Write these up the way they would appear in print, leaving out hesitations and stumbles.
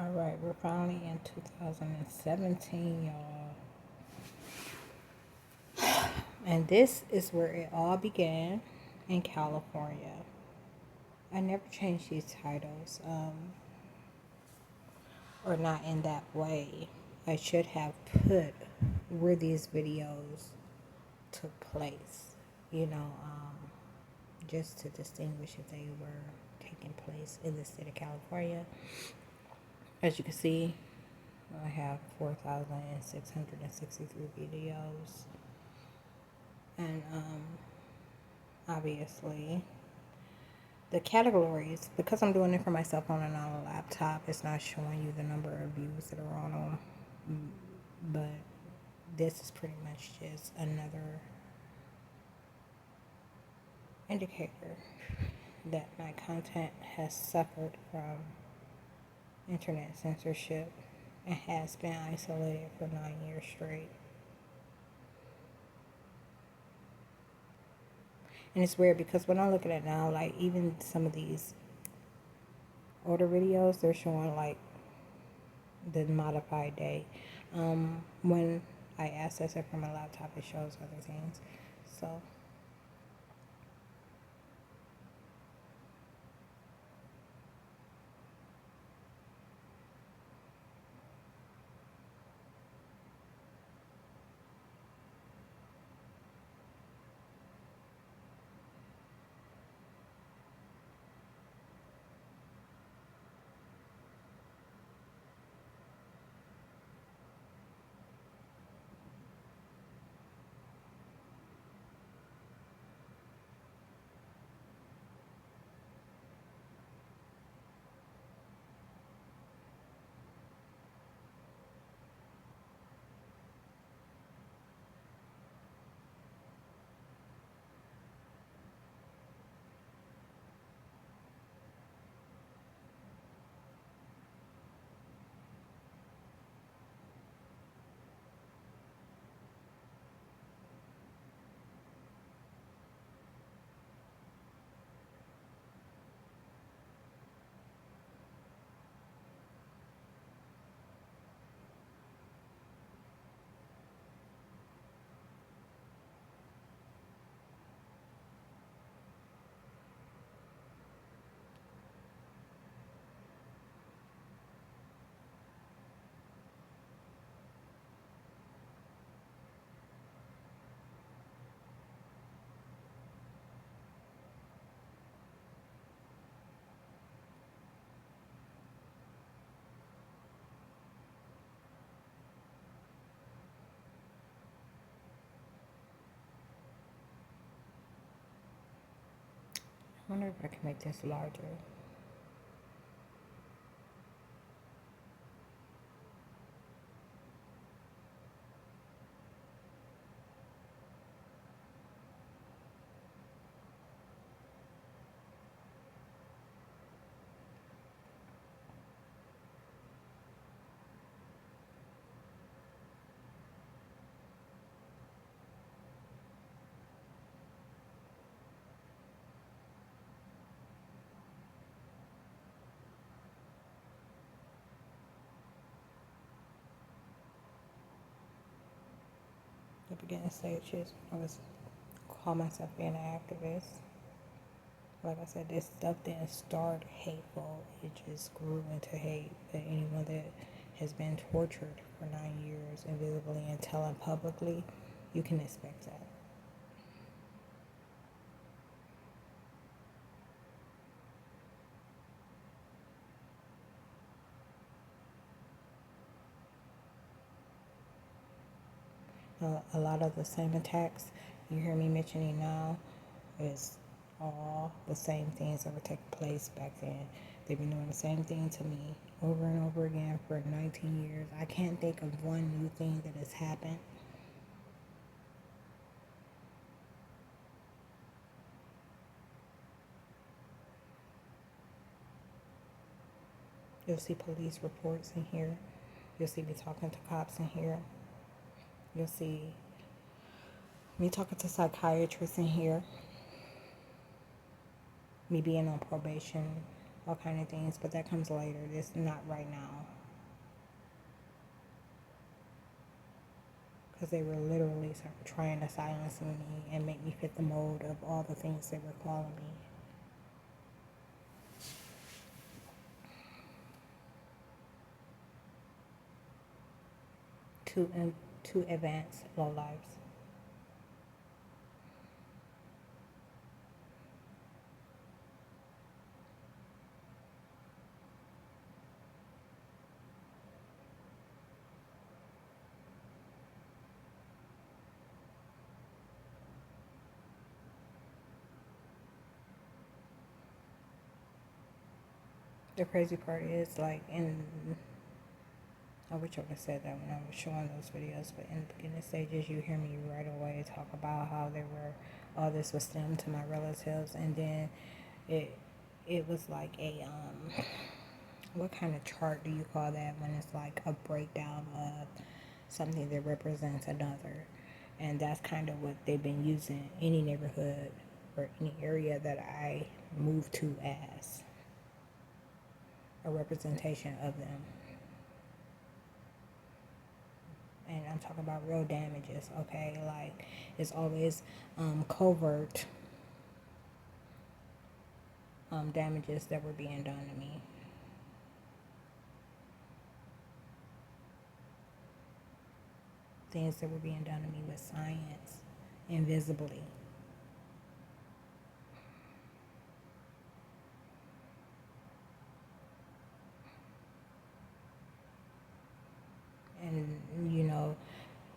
Alright, we're finally in 2017, y'all. And this is where it all began in California. I never changed these titles, or not in that way. I should have put where these videos took place, just to distinguish if they were taking place in the state of California. As you can see, I have 4,663 videos. And obviously, the categories, because I'm doing it for myself on and on a laptop, it's not showing you the number of views that are on them. But this is pretty much just another indicator that my content has suffered from internet censorship and has been isolated for 9 years straight. And it's weird because when I look at it now, like even some of these older videos, they're showing like the modified day. When I access it from my laptop, it shows other things. So I wonder if I can make this larger. The beginning stages, I was call myself being an activist. Like I said, this stuff didn't start hateful. It just grew into hate. But anyone that has been tortured for 9 years invisibly and telling publicly, you can expect that. A lot of the same attacks you hear me mentioning now is all the same things that were taking place back then. They've been doing the same thing to me over and over again for 19 years. I can't think of one new thing that has happened. You'll see police reports in here. You'll see me talking to cops in here. You'll see me talking to psychiatrists in here. Me being on probation all kind of things, but that comes later. This not right now, because they were literally trying to silence me and make me fit the mold of all the things they were calling me. To advance low lives. The crazy part is, like, I wish I would have said that when I was showing those videos, but in the beginning stages, you hear me right away talk about how they were, all this was stemmed to my relatives, and then it it was like a what kind of chart do you call that when it's like a breakdown of something that represents another? And that's kind of what they've been using any neighborhood or any area that I move to as a representation of them. And I'm talking about real damages, okay? Like, it's always covert damages that were being done to me. Things that were being done to me with science, invisibly. And, you know,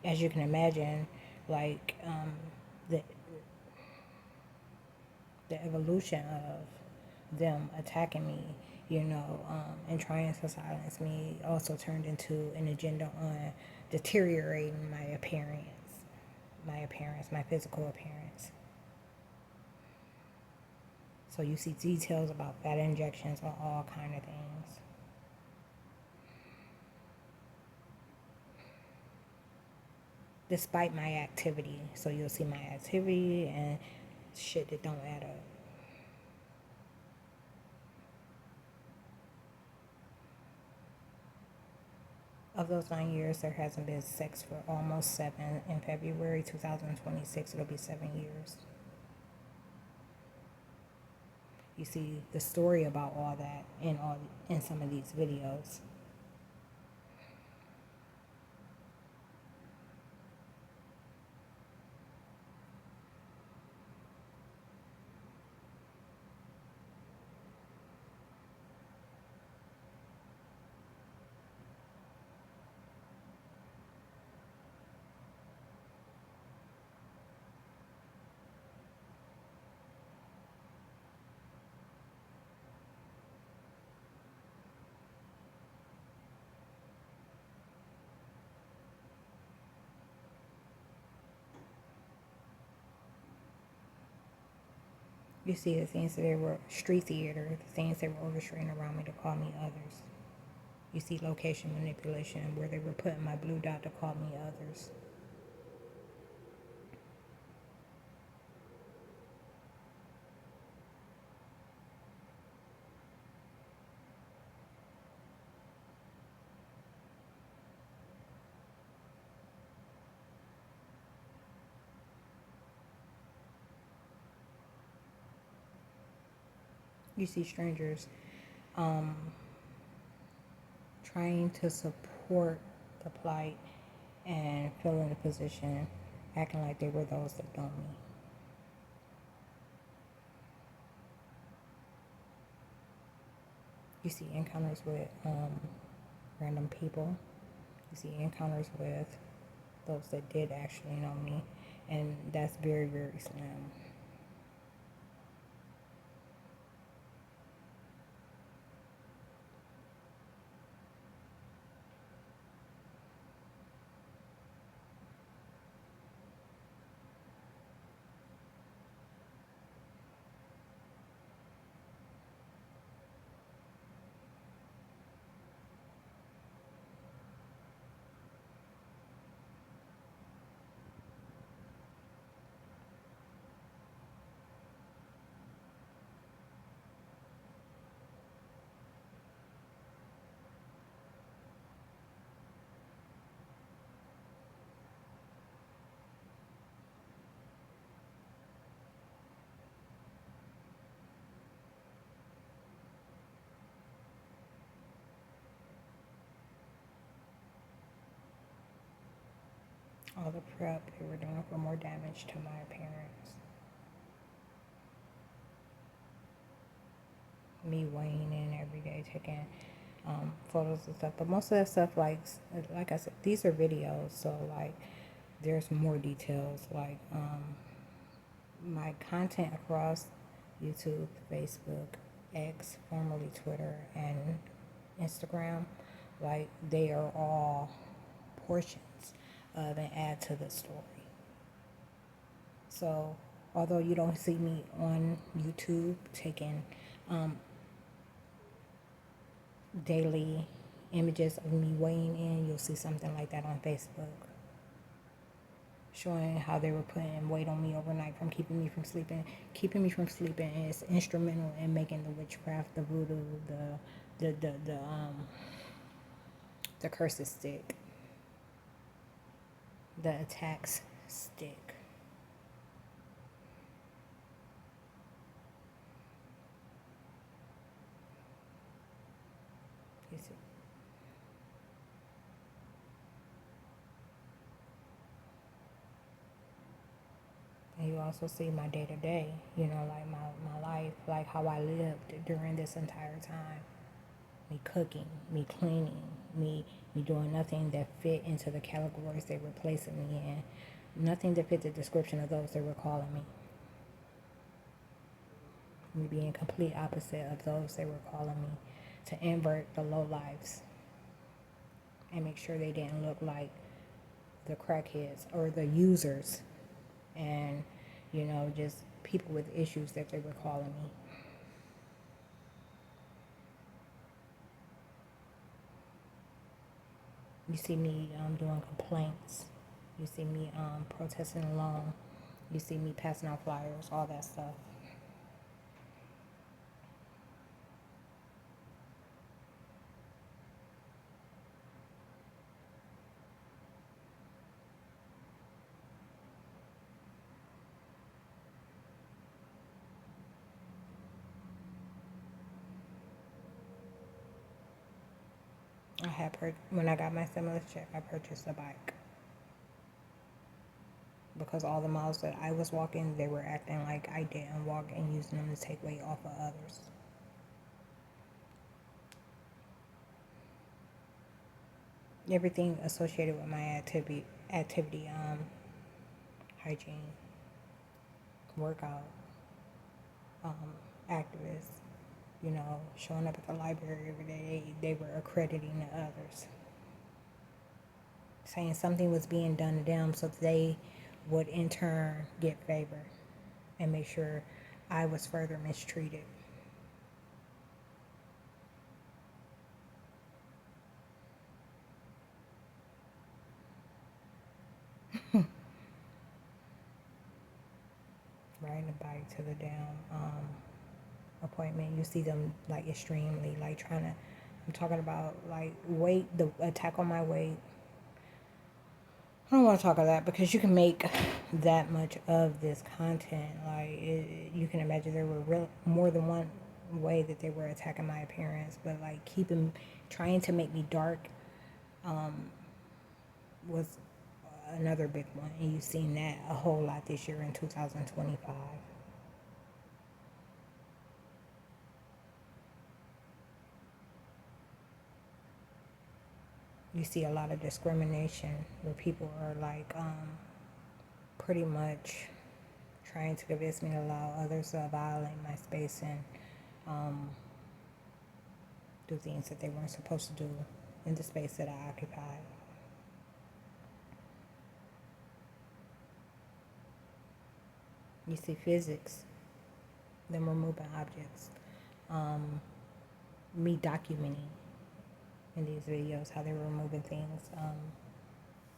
as you can imagine, like, the the evolution of them attacking me, you know, and trying to silence me also turned into an agenda on deteriorating my physical appearance. So you see details about fat injections on all kind of things. Despite my activity. So you'll see my activity and shit that don't add up. Of those 9 years, there hasn't been sex for almost 7. In February 2026, it'll be 7 years. You see the story about all that in some of these videos. You see the things that they were street theater, the things they were orchestrating around me to call me others. You see location manipulation where they were putting my blue dot to call me others. You see strangers trying to support the plight and fill in the position, acting like they were those that know me. You see encounters with random people. You see encounters with those that did actually know me, and that's very, very slim. all the prep they were doing for more damage to my appearance. Me weighing in every day, taking photos and stuff. But most of that stuff, like I said, these are videos, so like there's more details. Like my content across YouTube, Facebook, X, formerly Twitter, and Instagram, like they are all portions of and add to the story. So although you don't see me on YouTube taking daily images of me weighing in, you'll see something like that on Facebook, showing how they were putting weight on me overnight from keeping me from sleeping. Keeping me from sleeping is instrumental in making the witchcraft, the voodoo, the curses stick, the attacks stick. You see. And you also see my day to day, like my life, like how I lived during this entire time. Me cooking, me cleaning, me doing nothing that fit into the categories they were placing me in. Nothing that fit the description of those they were calling me. Me being complete opposite of those they were calling me, to invert the low lives and make sure they didn't look like the crackheads or the users and, just people with issues that they were calling me. You see me doing complaints. You see me protesting alone. You see me passing out flyers, all that stuff. When I got my stimulus check, I purchased a bike because all the miles that I was walking, they were acting like I didn't walk and using them to take weight off of others. Everything associated with my activity, hygiene, workout, activists, showing up at the library every day, they were accrediting to others, saying something was being done to them so they would in turn get favor and make sure I was further mistreated. Riding a bike to the damn appointment, you see them like extremely like trying to. I'm talking about like weight, the attack on my weight. I don't want to talk about that because you can make that much of this content. You can imagine there were more than one way that they were attacking my appearance, but like trying to make me dark was another big one, and you've seen that a whole lot this year in 2025. You see a lot of discrimination where people are like pretty much trying to convince me to allow others to violate my space and do things that they weren't supposed to do in the space that I occupied. You see physics, them removing objects, me documenting in these videos how they were removing things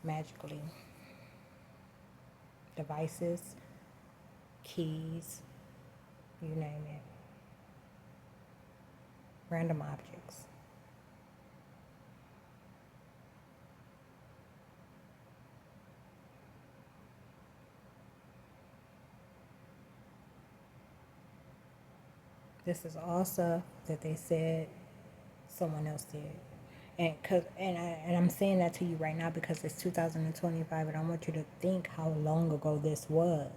magically. Devices, keys, you name it. Random objects. This is all stuff that they said someone else did. And I'm saying that to you right now because it's 2025, and I want you to think how long ago this was.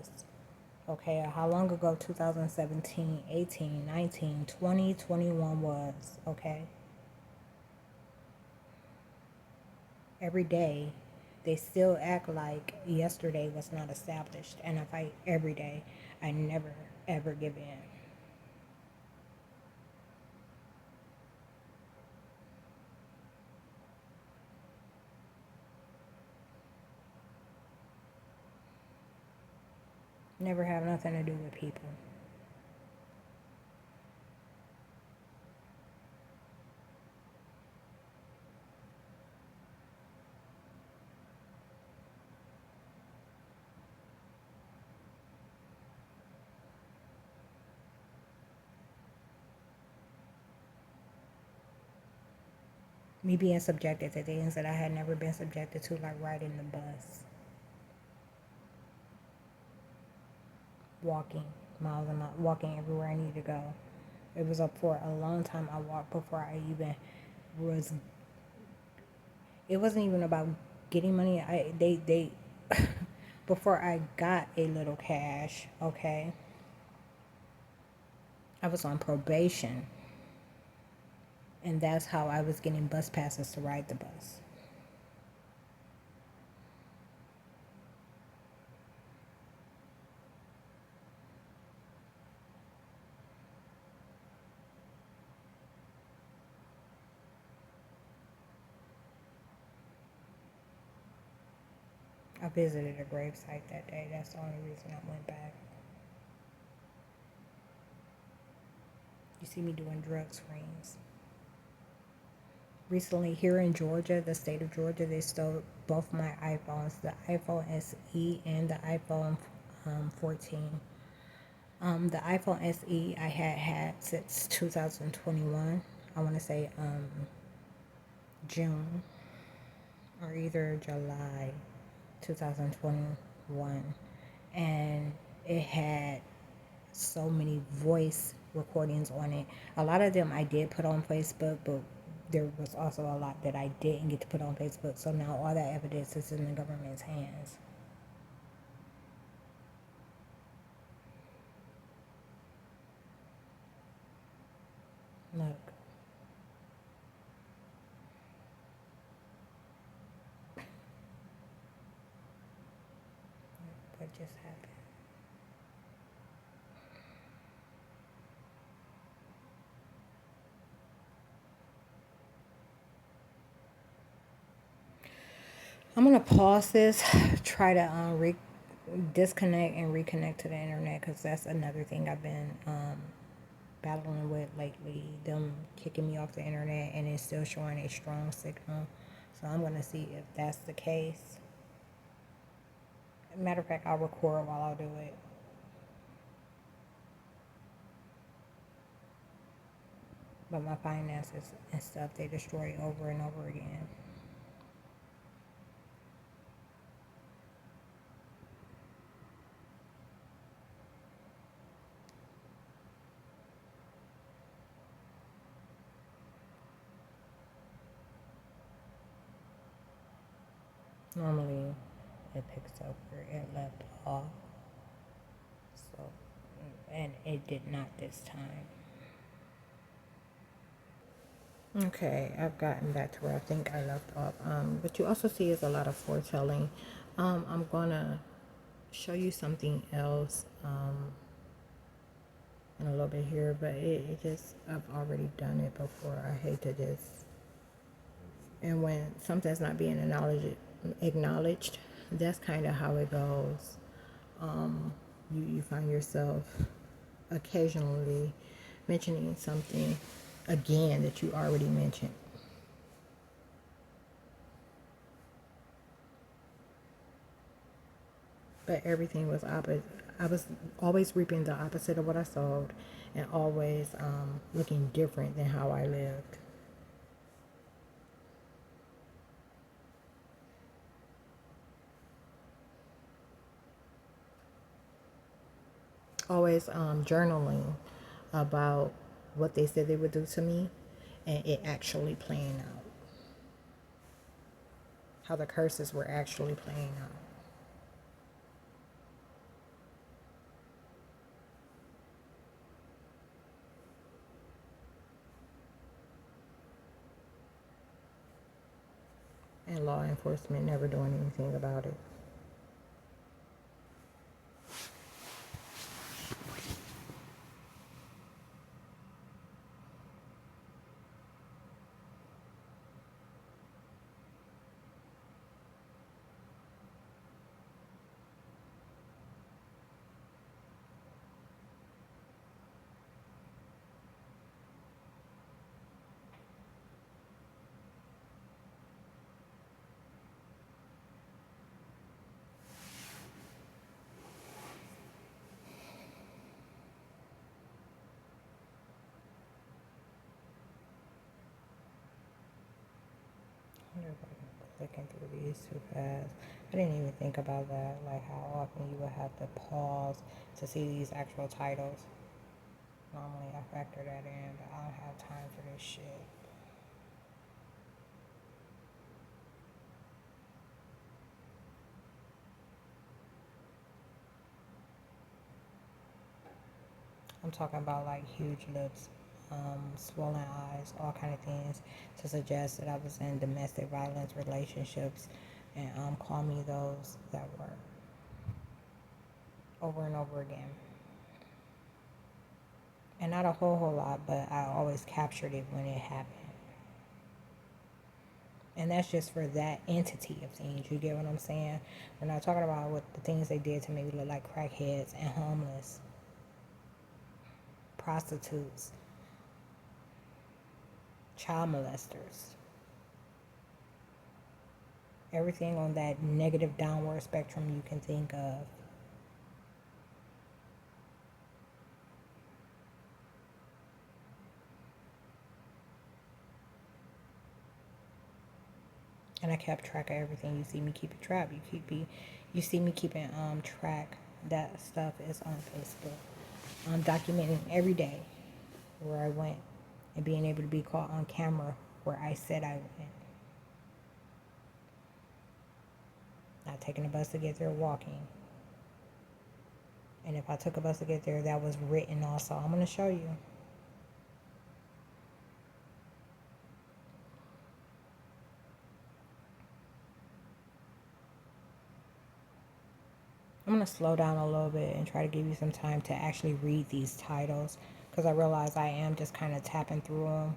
Okay, how long ago 2017, 18, 19, 20, 21 was. Okay, every day they still act like yesterday was not established, and I fight every day. I never ever give in. Never have nothing to do with people. Me being subjected to things that I had never been subjected to, like riding the bus, walking miles and miles, walking everywhere I need to go. It was up for a long time. I walked before I even was. It wasn't even about getting money. They before I got a little cash. Okay, I was on probation, and that's how I was getting bus passes to ride the bus. I visited a gravesite that day. That's the only reason I went back. You see me doing drug screens. Recently, here in Georgia, the state of Georgia, they stole both my iPhones, the iPhone SE and the iPhone 14. The iPhone SE I had since 2021. I want to say June or either July 2021. And it had so many voice recordings on it. A lot of them I did put on Facebook, but there was also a lot that I didn't get to put on Facebook. So now all that evidence is in the government's hands. Look, what just happened? I'm gonna pause this, try to disconnect and reconnect to the internet because that's another thing I've been battling with lately. Them kicking me off the internet and it's still showing a strong signal. So I'm gonna see if that's the case. Matter of fact, I'll record while I do it. But my finances and stuff, they destroy over and over again. Normally, it picks up where it left off. So, and it did not this time. Okay, I've gotten back to where I think I left off. What you also see is a lot of foretelling. I'm gonna show you something else in a little bit here, but it just, I've already done it before. I hate to just, and when something's not being acknowledged, that's kind of how it goes. You find yourself occasionally mentioning something again that you already mentioned. But everything was opposite. I was always reaping the opposite of what I sowed, and always looking different than how I lived. Always journaling about what they said they would do to me, and it actually playing out. how the curses were actually playing out. And law enforcement never doing anything about it. Clicking through these too fast. I didn't even think about that, like how often you would have to pause to see these actual titles. Normally I factor that in, but I don't have time for this shit. I'm talking about like huge lips, swollen eyes, all kind of things to suggest that I was in domestic violence relationships, and call me those that were over and over again. And not a whole lot, but I always captured it when it happened. And that's just for that entity of things. You get what I'm saying? We're not talking about what the things they did to make me look like crackheads and homeless, prostitutes, child molesters. Everything on that negative downward spectrum you can think of. And I kept track of everything. You see me keeping track. You see me keeping track. That stuff is on Facebook. I'm documenting every day where I went and being able to be caught on camera where I said I went. Not taking a bus to get there, walking. And if I took a bus to get there, that was written also. I'm going to show you. I'm going to slow down a little bit and try to give you some time to actually read these titles, because I realize I am just kind of tapping through them.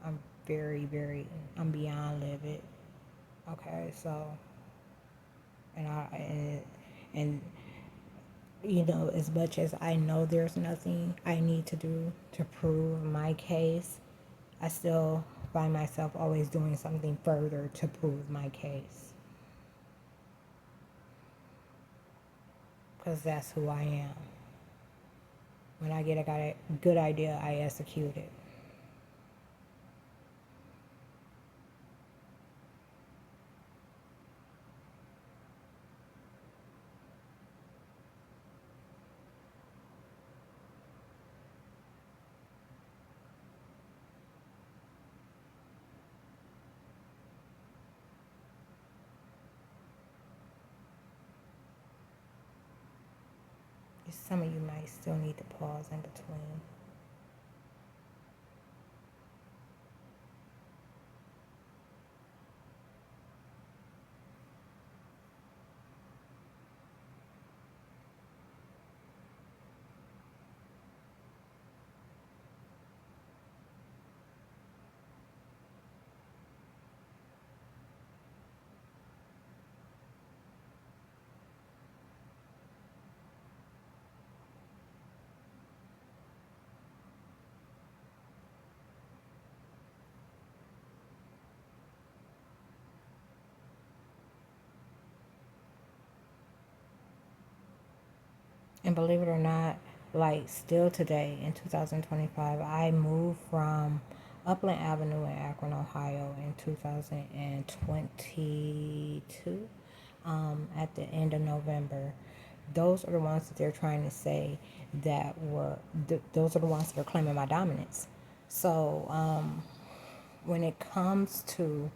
I'm I'm beyond livid. Okay, so, and you know, as much as I know there's nothing I need to do to prove my case, I still find myself always doing something further to prove my case. Because that's who I am. When I get a good idea, I execute it. Some of you might still need to pause in between. And believe it or not, like still today in 2025, I moved from Upland Avenue in Akron, Ohio in 2022, at the end of November. Those are the ones that they're trying to say that those are the ones that are claiming my dominance. So when it comes to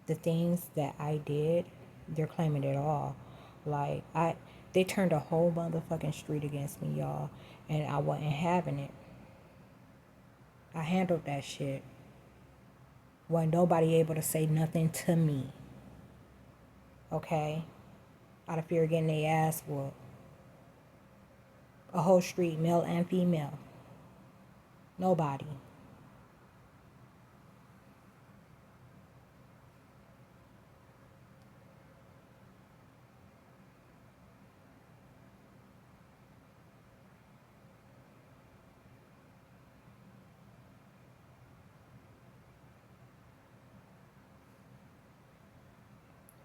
The things that I did, they're claiming it all. Like they turned a whole motherfucking street against me, y'all, and I wasn't having it. I handled that shit. Wasn't nobody able to say nothing to me. Okay? Out of fear of getting their ass whooped. A whole street, male and female. Nobody.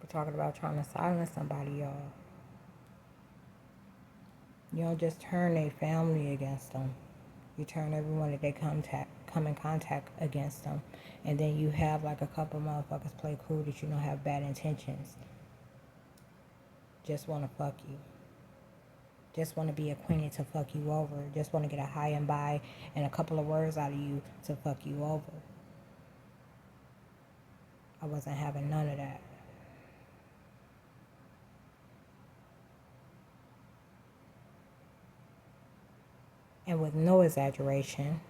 We're talking about trying to silence somebody, y'all. You don't just turn a family against them. You turn everyone that they come in contact against them. And then you have like a couple motherfuckers play cool that you don't have bad intentions. Just want to fuck you. Just want to be acquainted to fuck you over. Just want to get a high and by and a couple of words out of you to fuck you over. I wasn't having none of that. And with no exaggeration,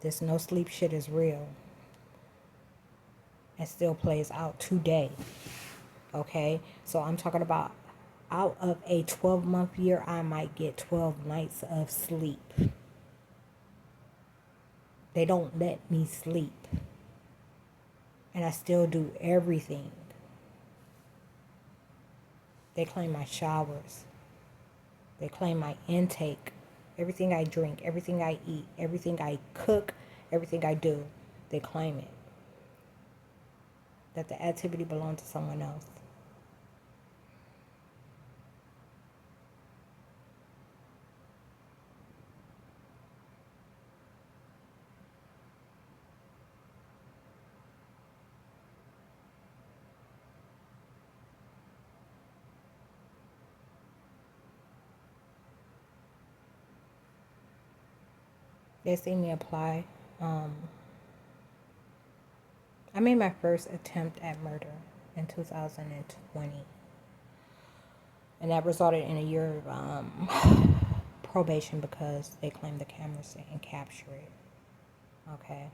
this no sleep shit is real. And still plays out today. Okay? So I'm talking about out of a 12-month year, I might get 12 nights of sleep. They don't let me sleep. And I still do everything. They claim my showers. They claim my intake. Everything I drink, everything I eat, everything I cook, everything I do. They claim it. That the activity belonged to someone else. They see me apply. I made my first attempt at murder in 2020. And that resulted in a year of probation because they claimed the cameras didn't capture it. Okay.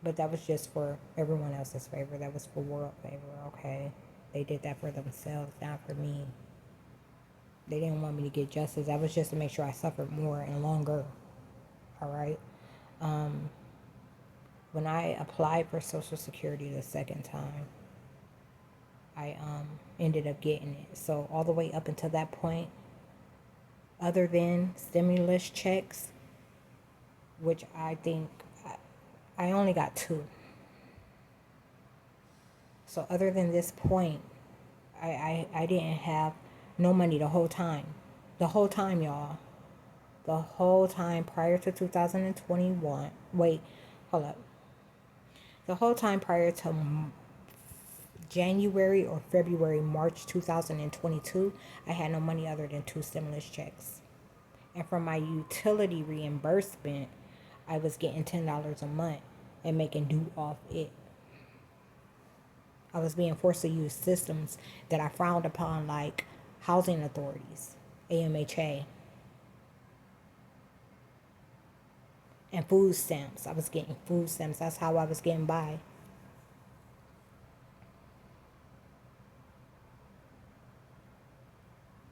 But that was just for everyone else's favor. That was for world favor, okay? They did that for themselves, not for me. They didn't want me to get justice. That was just to make sure I suffered more and longer. All right? When I applied for Social Security the second time, I ended up getting it. So all the way up until that point, other than stimulus checks, which I think I only got 2. So other than this point, I didn't have no money the whole time. The whole time, y'all. The whole time prior to 2021. Wait, hold up. The whole time prior to January or February, March 2022, I had no money other than 2 stimulus checks. And from my utility reimbursement, I was getting $10 a month and making do off it. I was being forced to use systems that I frowned upon, like housing authorities, AMHA, and food stamps. I was getting food stamps. That's how I was getting by.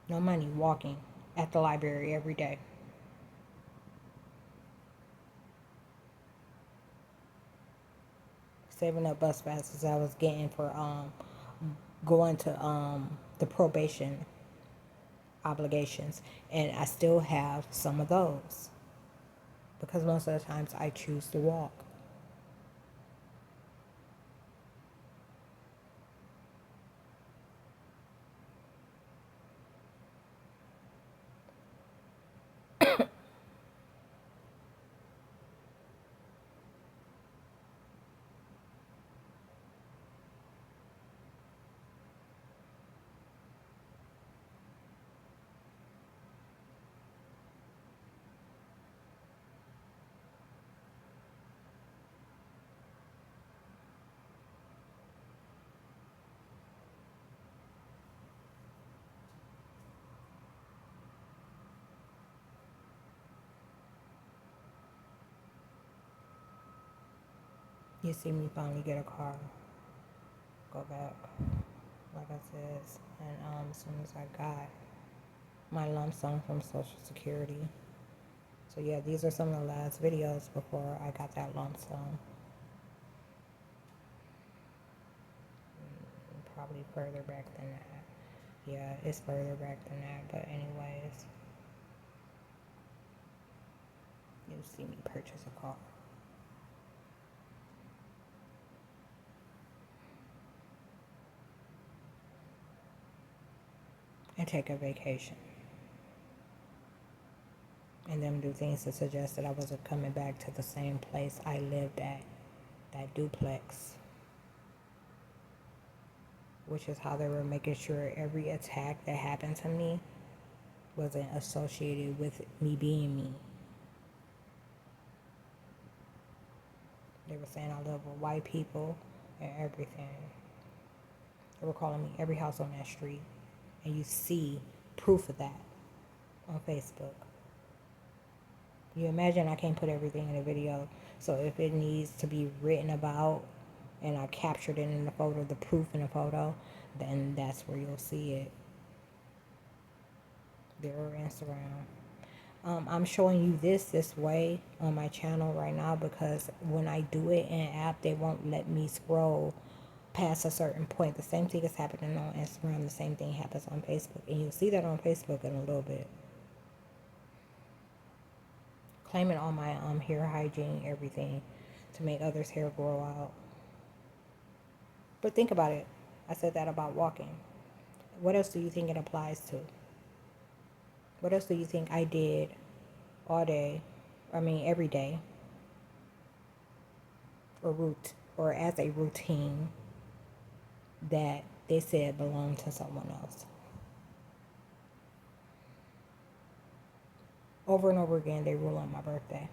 No money, walking at the library every day. Saving up bus passes I was getting for going to the probation obligations, and I still have some of those because most of the times I choose to walk. You see me finally get a car, go back, like I said, and as soon as I got my lump sum from Social Security. So yeah, these are some of the last videos before I got that lump sum. Probably further back than that. Yeah, it's further back than that. But anyways, you see me purchase a car. And take a vacation. And then do things to suggest that I wasn't coming back to the same place I lived at, that duplex. Which is how they were making sure every attack that happened to me wasn't associated with me being me. They were saying I live with white people and everything. They were calling me every house on that street. And you see proof of that on Facebook. You imagine I can't put everything in a video. So if it needs to be written about and I captured it in the photo, the proof in the photo, then that's where you'll see it. Their Instagram. I'm showing you this way on my channel right now because when I do it in an app, they won't let me scroll past a certain point. The same thing is happening on Instagram. The same thing happens on Facebook. And you'll see that on Facebook in a little bit. Claiming all my hair hygiene, everything, to make others' hair grow out. But think about it. I said that about walking. What else do you think it applies to? What else do you think I did all day? Every day. Or as a routine that they said belonged to someone else. Over and over again, they rule on my birthday.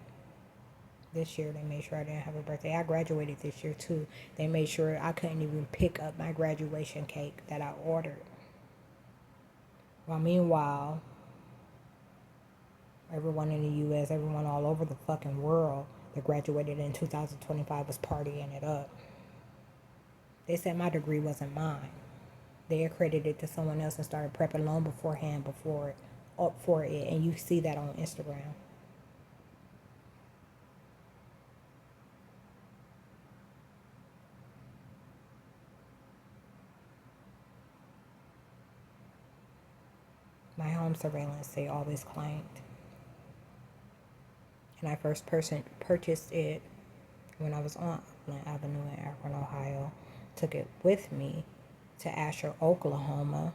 This year, they made sure I didn't have a birthday. I graduated this year, too. They made sure I couldn't even pick up my graduation cake that I ordered. Well, meanwhile, everyone in the U.S., everyone all over the fucking world that graduated in 2025 was partying it up. They said my degree wasn't mine. They accredited it to someone else and started prepping long beforehand for it. And you see that on Instagram. My home surveillance, they always claimed. And I first purchased it when I was on Upland Avenue in Akron, Ohio. Took it with me to Asher, Oklahoma,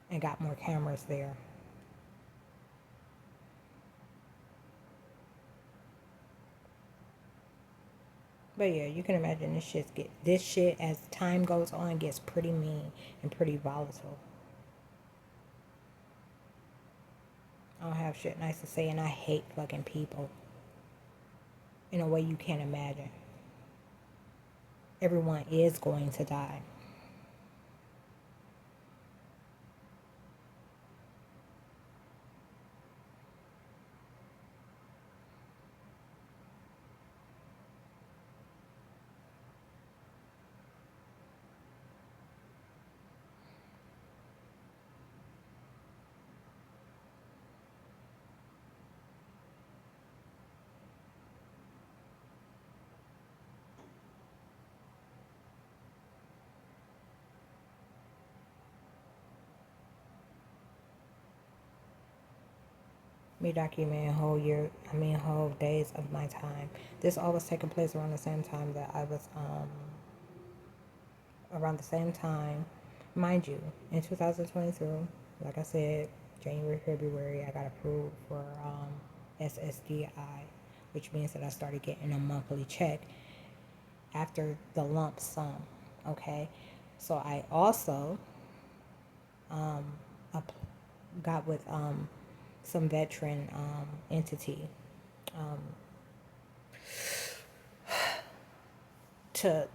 and got more cameras there. But yeah, you can imagine this shit as time goes on gets pretty mean and pretty volatile. I don't have shit nice to say, and I hate fucking people in a way you can't imagine. Everyone is going to die. Me documenting whole days of my time. This all was taking place around the same time that I was, around the same time, mind you, in 2023, like I said, January, February, I got approved for SSDI, which means that I started getting a monthly check after the lump sum, okay? So I also got with some veteran entity to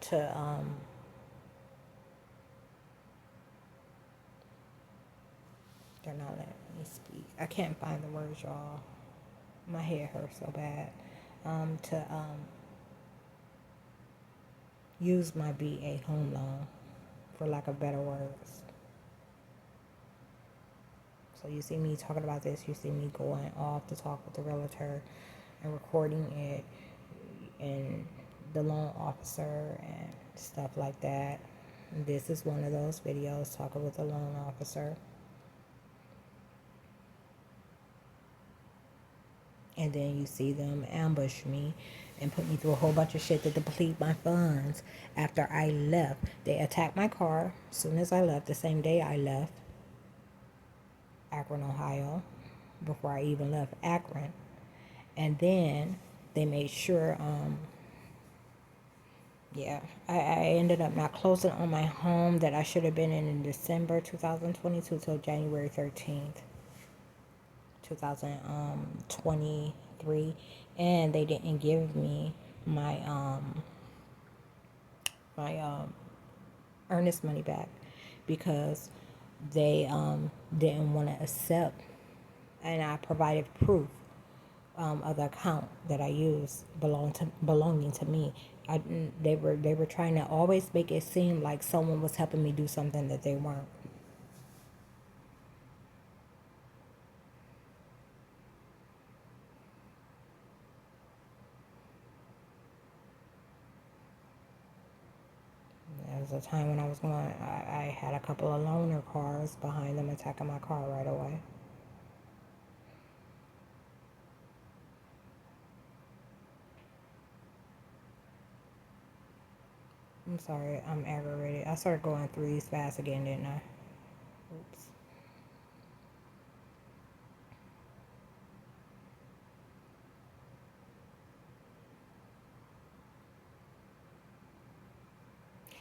they're not letting me speak. I can't find the words, y'all. My head hurts so bad. To use my VA home loan, for lack of better words. So you see me talking about this, you see me going off to talk with the realtor and recording it and the loan officer and stuff like that. This is one of those videos, talking with the loan officer. And then you see them ambush me and put me through a whole bunch of shit to deplete my funds after I left. They attacked my car as soon as I left, the same day I left Akron, Ohio, before I even left Akron. And then they made sure, I ended up not closing on my home that I should have been in December 2022 till January 13th, 2023. And they didn't give me my earnest money back because they didn't want to accept, and I provided proof of the account that I used belonging to me. They were trying to always make it seem like someone was helping me do something that they weren't. There was a time when I was going, I had a couple of loaner cars behind them attacking my car right away. I'm sorry, I'm aggravated. I started going through these fast again, didn't I? Oops.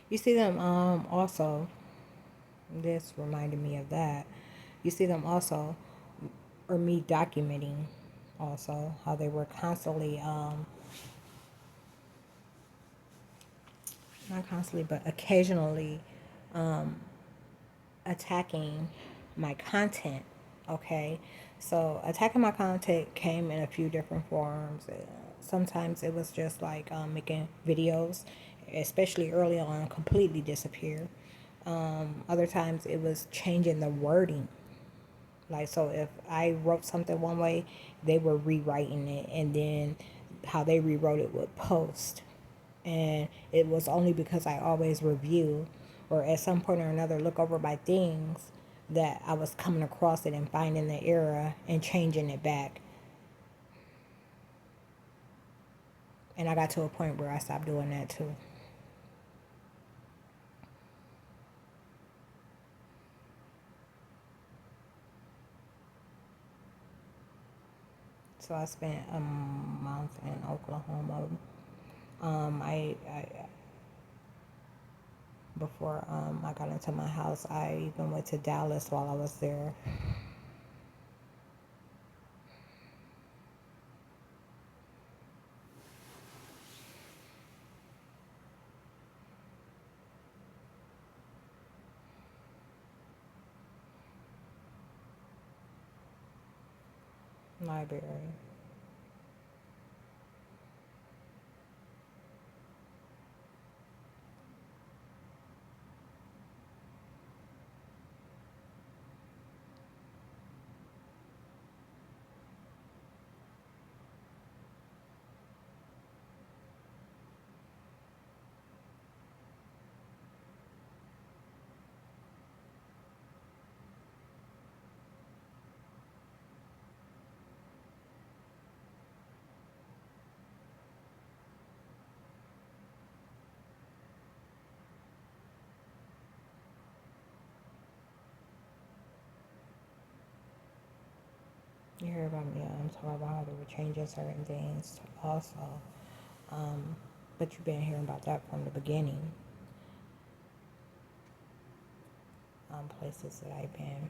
You see them also, this reminded me of that. You see them also, or me documenting also, how they were constantly, not constantly, but occasionally attacking my content. Okay, so attacking my content came in a few different forms. Sometimes it was just like making videos, especially early on, completely disappear. Other times it was changing the wording. Like, so if I wrote something one way, they were rewriting it, and then how they rewrote it would post. And it was only because I always review, or at some point or another look over my things, that I was coming across it and finding the error and changing it back. And I got to a point where I stopped doing that too. So I spent a month in Oklahoma. I before I got into my house, I even went to Dallas while I was there. Library. You hear about me, I'm talking about how they were changing certain things also. But you've been hearing about that from the beginning. Places that I've been.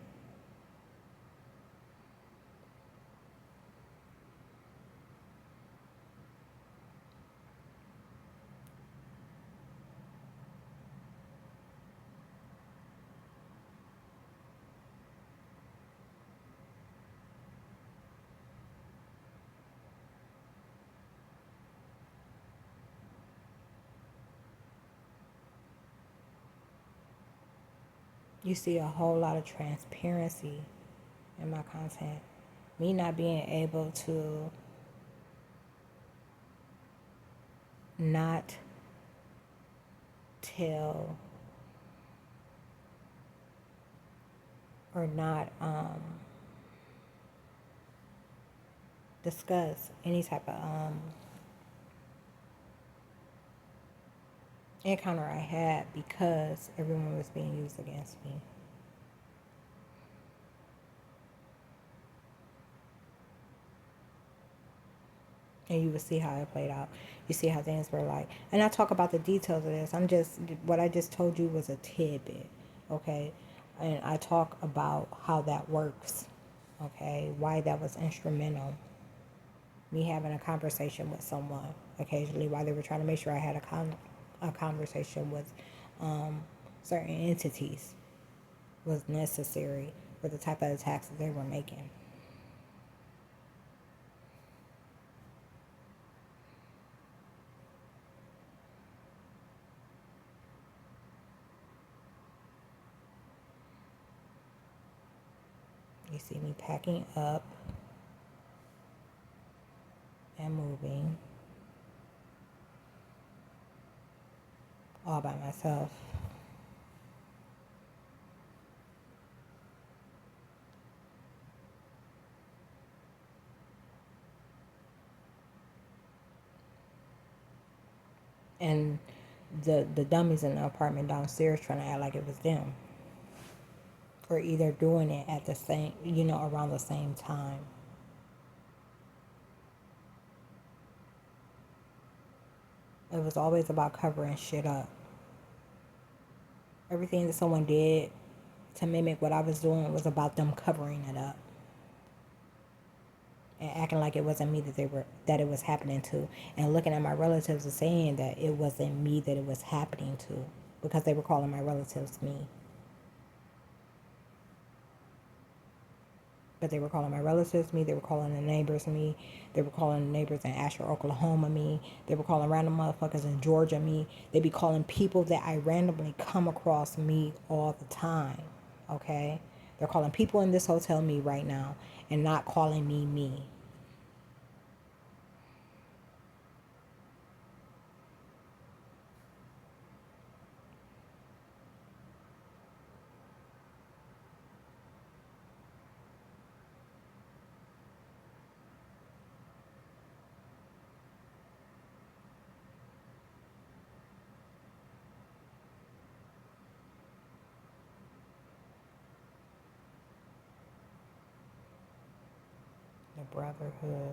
You see a whole lot of transparency in my content. Me not being able to not tell or not discuss any type of encounter I had because everyone was being used against me. And you would see how it played out. You see how things were like. And I talk about the details of this. What I just told you was a tidbit, okay? And I talk about how that works, okay? Why that was instrumental. Me having a conversation with someone occasionally while they were trying to make sure I had a conversation with certain entities was necessary for the type of attacks that they were making. You see me packing up and moving all by myself. And the dummies in the apartment downstairs trying to act like it was them. Or either doing it at the same, around the same time. It was always about covering shit up. Everything that someone did to mimic what I was doing was about them covering it up. And acting like it wasn't me that it was happening to. And looking at my relatives and saying that it wasn't me that it was happening to. Because they were calling my relatives me. But they were calling my relatives me. They were calling the neighbors me. They were calling the neighbors in Asher, Oklahoma me. They were calling random motherfuckers in Georgia me. They be calling people that I randomly come across me all the time. Okay? They're calling people in this hotel me right now and not calling me me. The brotherhood.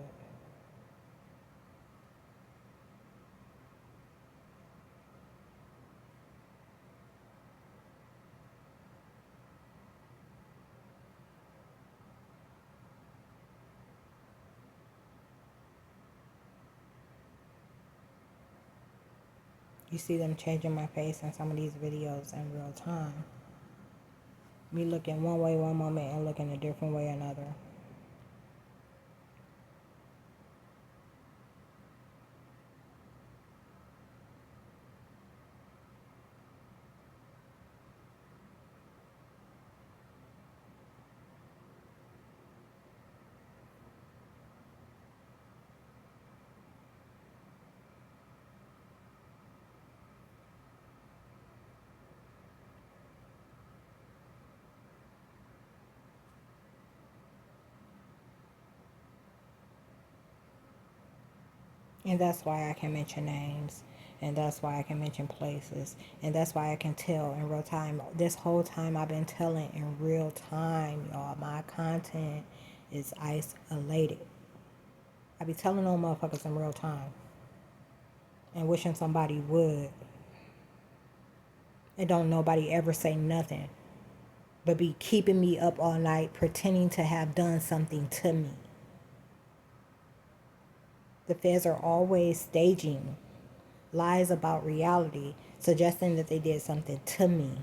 You see them changing my face in some of these videos in real time. Me looking one way one moment and looking a different way another. And that's why I can mention names. And that's why I can mention places. And that's why I can tell in real time. This whole time I've been telling in real time, y'all. My content is isolated. I be telling those motherfuckers in real time. And wishing somebody would. And don't nobody ever say nothing. But be keeping me up all night pretending to have done something to me. The feds are always staging lies about reality, suggesting that they did something to me.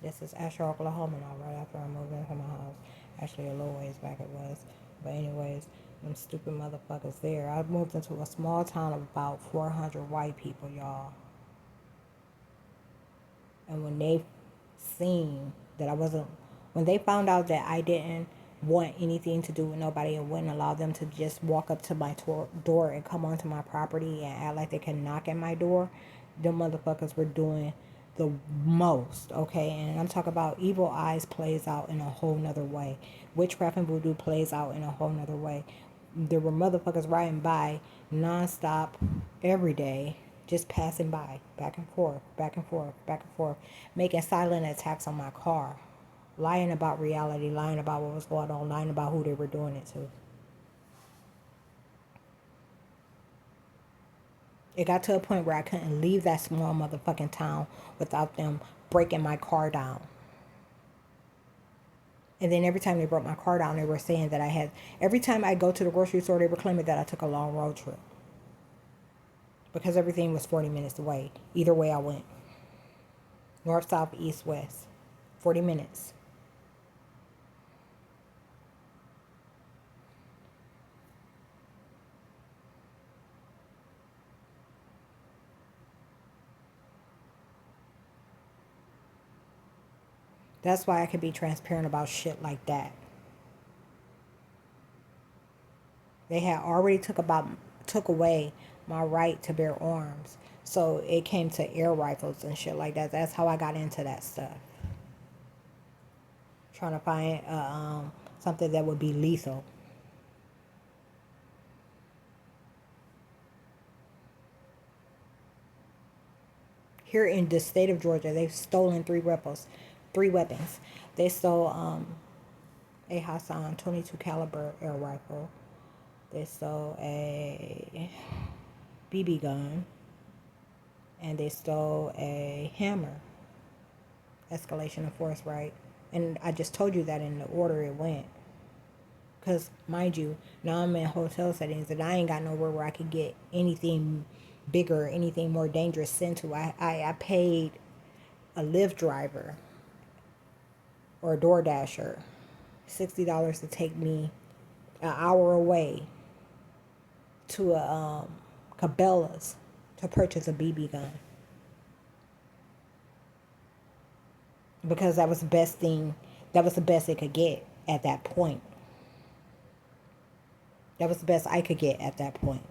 This is Asher, Oklahoma now, right after I moved into my house. Actually, a little ways back it was. But anyways, them stupid motherfuckers there. I moved into a small town of about 400 white people, y'all. And when they seen that I wasn't, when they found out that I didn't want anything to do with nobody and wouldn't allow them to just walk up to my door and come onto my property and act like they can knock at my door, them motherfuckers were doing the most, okay? And I'm talking about Evil Eyes plays out in a whole nother way. Witchcraft and voodoo plays out in a whole nother way. There were motherfuckers riding by nonstop every day, just passing by, back and forth, back and forth, back and forth, making silent attacks on my car, lying about reality, lying about what was going on, lying about who they were doing it to. It got to a point where I couldn't leave that small motherfucking town without them breaking my car down. And then every time they broke my car down, they were saying that every time I go to the grocery store, they were claiming that I took a long road trip. Because everything was 40 minutes away. Either way I went. North, south, east, west. 40 minutes. That's why I can be transparent about shit like that. They had already took away my right to bear arms. So it came to air rifles and shit like that. That's how I got into that stuff. Trying to find something that would be lethal. Here in the state of Georgia, they've stolen three weapons. They stole a Hassan 22 caliber air rifle. They stole a BB gun. And they stole a hammer. Escalation of force, right? And I just told you that in the order it went. Because, mind you, now I'm in hotel settings and I ain't got nowhere where I could get anything bigger, anything more dangerous sent to. I paid a Lyft driver or a DoorDasher $60 to take me an hour away to a Cabela's to purchase a BB gun. Because that was the best thing, that was the best it could get at that point. That was the best I could get at that point.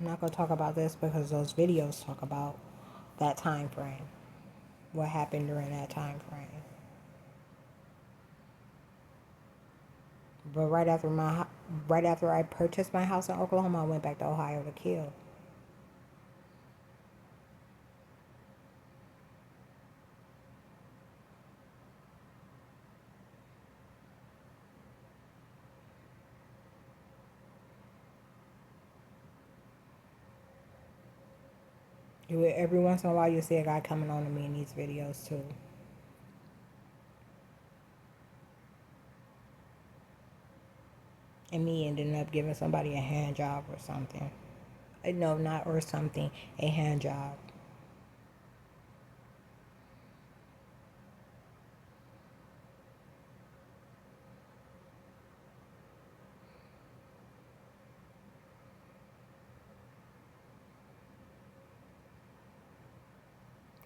I'm not going to talk about this because those videos talk about that time frame. What happened during that time frame. But right after I purchased my house in Oklahoma, I went back to Ohio to kill. Every once in a while, you see a guy coming on to me in these videos too. And me ending up giving somebody a hand job or something. No, not or something. A hand job.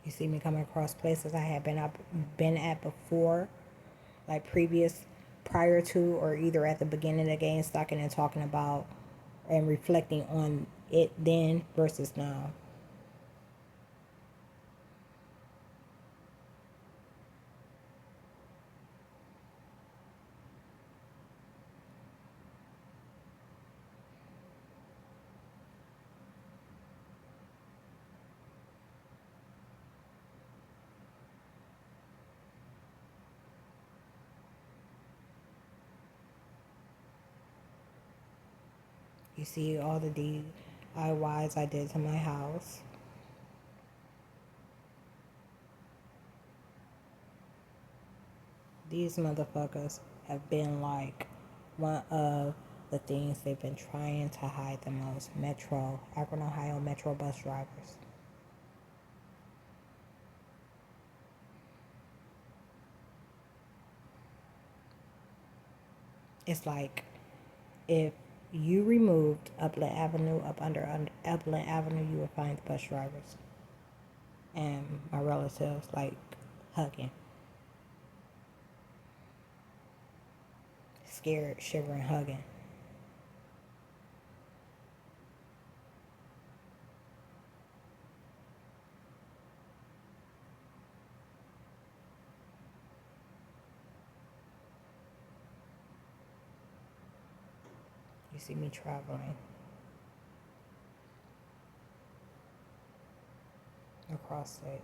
You see me coming across places I had been at before, like prior to, or either at the beginning of game stocking and talking about and reflecting on it then versus now. You see all the DIYs I did to my house. These motherfuckers have been like one of the things they've been trying to hide the most. Akron, Ohio Metro bus drivers. It's like if you removed Upland Avenue up under Upland Avenue, you would find the bus drivers and my relatives like hugging, scared, shivering, hugging. You see me traveling across state.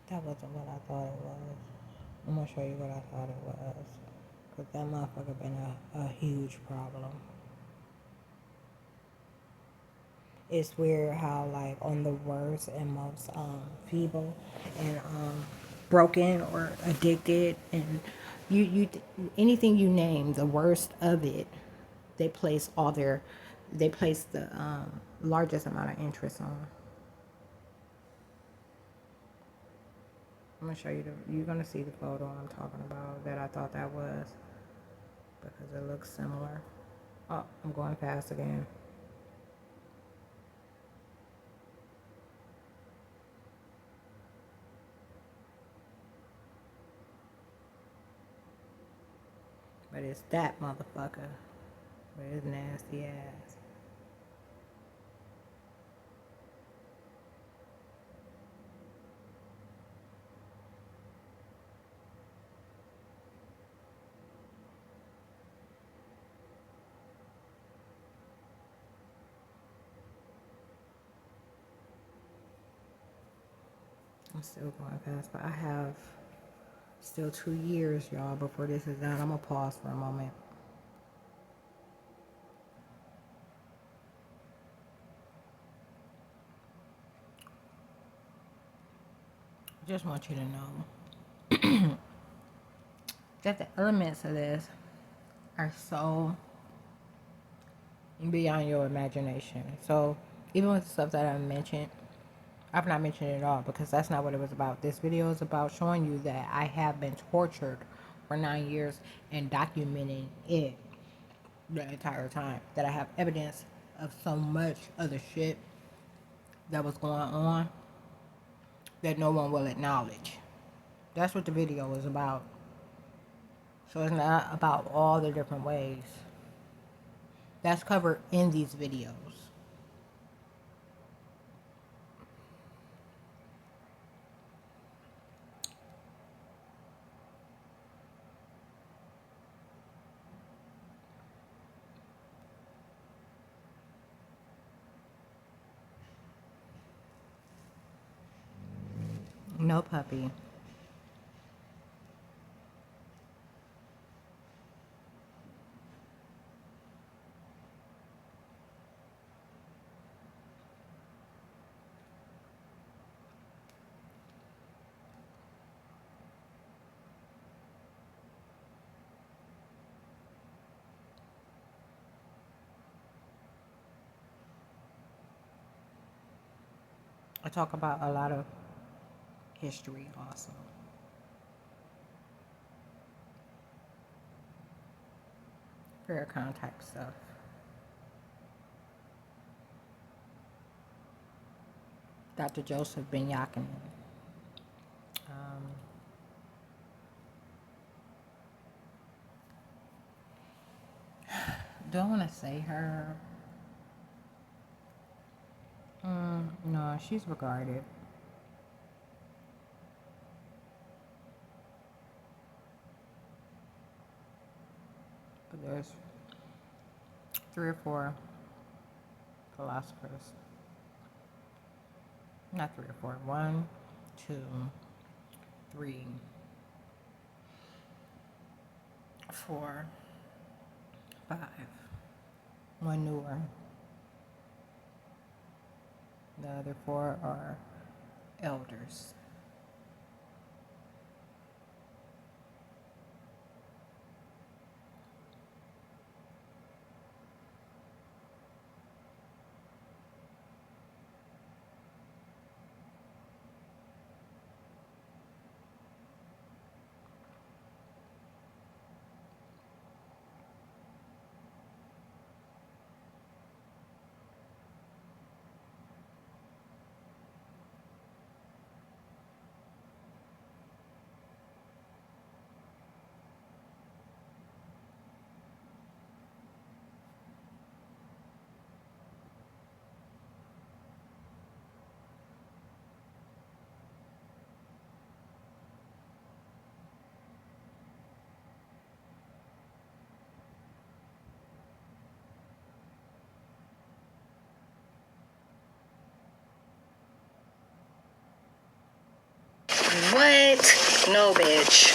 That wasn't what I thought it was. I'm gonna show you what I thought it was. Cause that motherfucker been a huge problem. It's weird how like on the worst and most feeble and broken or addicted and you anything you name the worst of it, they place the largest amount of interest on. I'm gonna show you you're gonna see the photo I'm talking about that I thought that was because it looks similar. Oh, I'm going fast again. But it's that motherfucker with his nasty ass. I'm still going fast, but I have still 2 years, y'all, before this is done. I'm gonna pause for a moment. Just want you to know that the elements of this are so beyond your imagination. So even with the stuff that I mentioned, I've not mentioned it at all because that's not what it was about. This video is about showing you that I have been tortured for 9 years and documenting it the entire time. That I have evidence of so much other shit that was going on that no one will acknowledge. That's what the video is about. So it's not about all the different ways. That's covered in these videos. No puppy. I talk about a lot of history also. Prayer contact stuff. Dr. Joseph Ben Yakinen. Don't want to say her. No, she's regarded. But there's 3 or 4 philosophers. Not 3 or 4. 1, 2, 3, 4, 5. One newer. The other 4 are elders. What? No, bitch.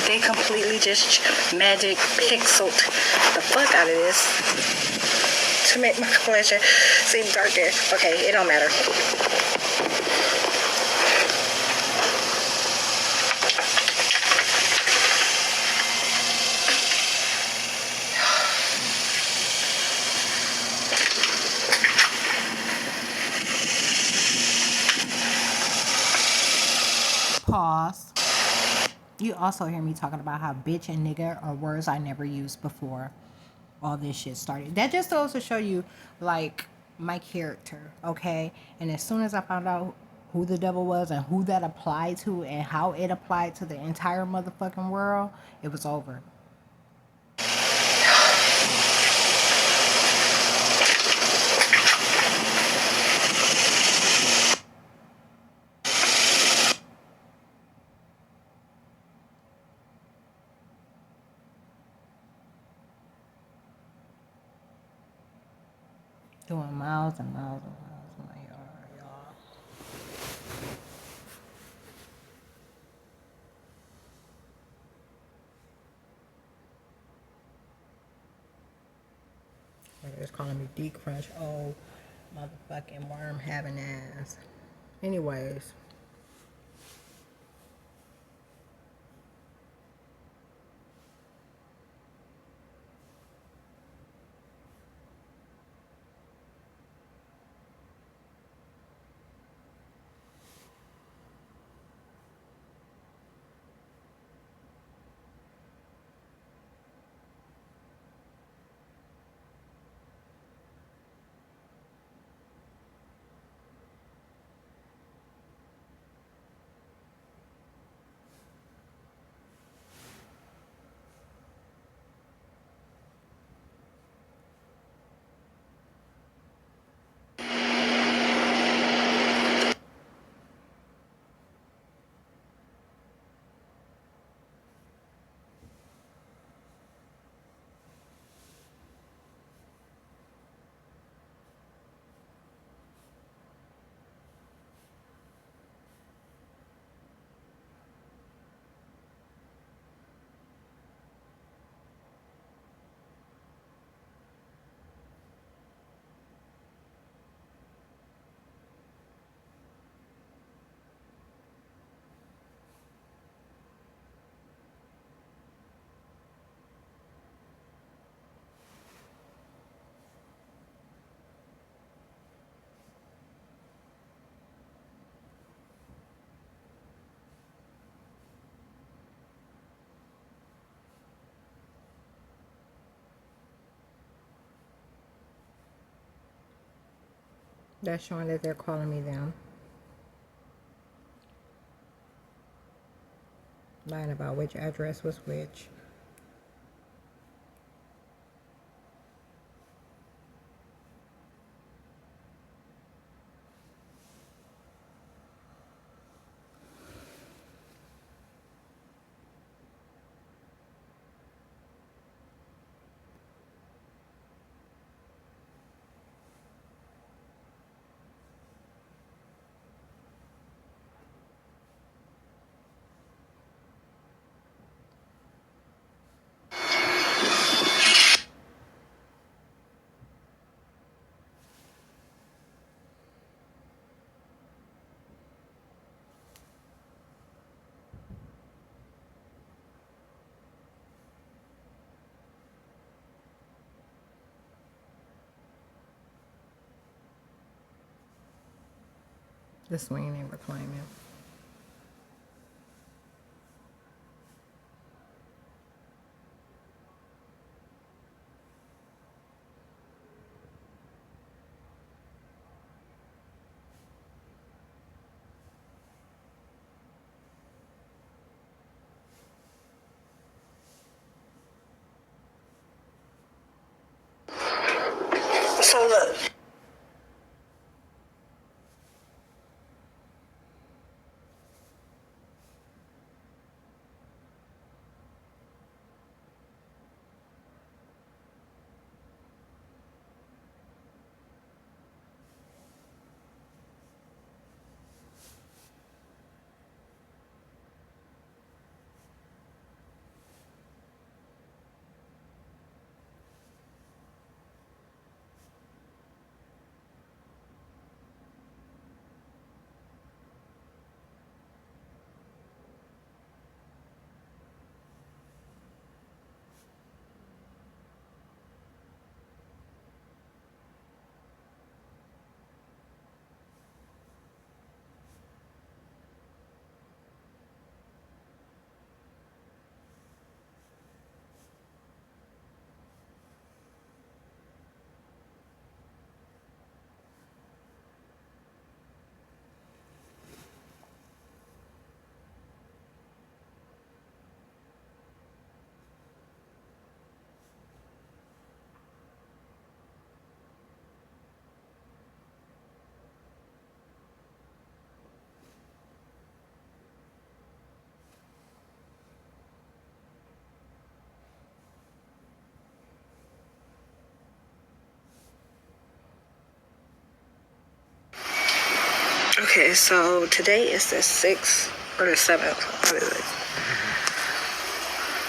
They completely just magic pixeled the fuck out of this to make my complexion seem darker. Okay, it don't matter. Pause. You also hear me talking about how bitch and nigga are words I never used before all this shit started. That just goes to show you, like, my character, okay? And as soon as I found out who the devil was and who that applied to and how it applied to the entire motherfucking world, it was over. Doing miles and miles and miles in my yard, y'all. They're just calling me D-Crunch. Oh, motherfucking worm having ass. Anyways. That's showing that they're calling me them. Lying about which address was which. The swing ain't reclaiming. So look. Okay, so today is the 6th or the 7th. What is it?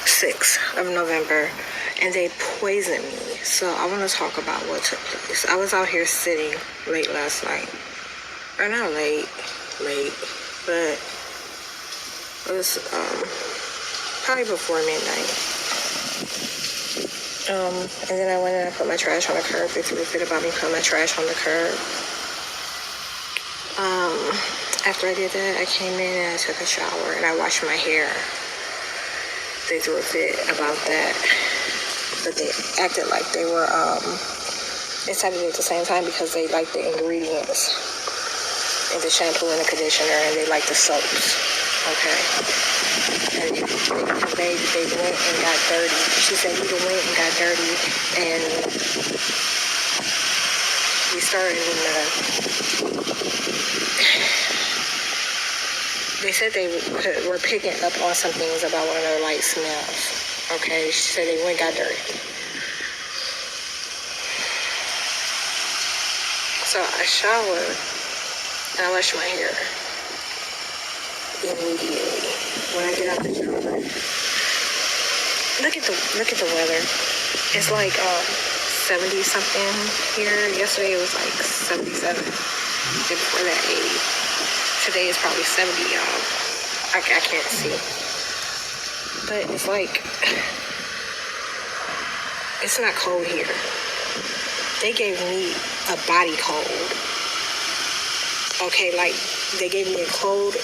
6th of November, and they poisoned me. So I want to talk about what took place. I was out here sitting late last night. Or not late, but it was probably before midnight. And then I went and I put my trash on the curb. They threw a fit about me putting my trash on the curb. After I did that, I came in and I took a shower and I washed my hair. They threw a fit about that, but they acted like they were, they decided it at the same time because they liked the ingredients in the shampoo and the conditioner, and they liked the soaps, okay? And they went and got dirty. She said we went and got dirty, and we started in they said they were picking up on some things about one of their light smells. Okay, she said they went and got dirty. So I showered and I washed my hair immediately. When I get out the shower, look at the weather. It's like 70 something here. Yesterday it was like 77. Day before that 80. Today is probably 70, y'all. I can't see. But it's like, it's not cold here. They gave me a body cold. Okay, like, they gave me a cold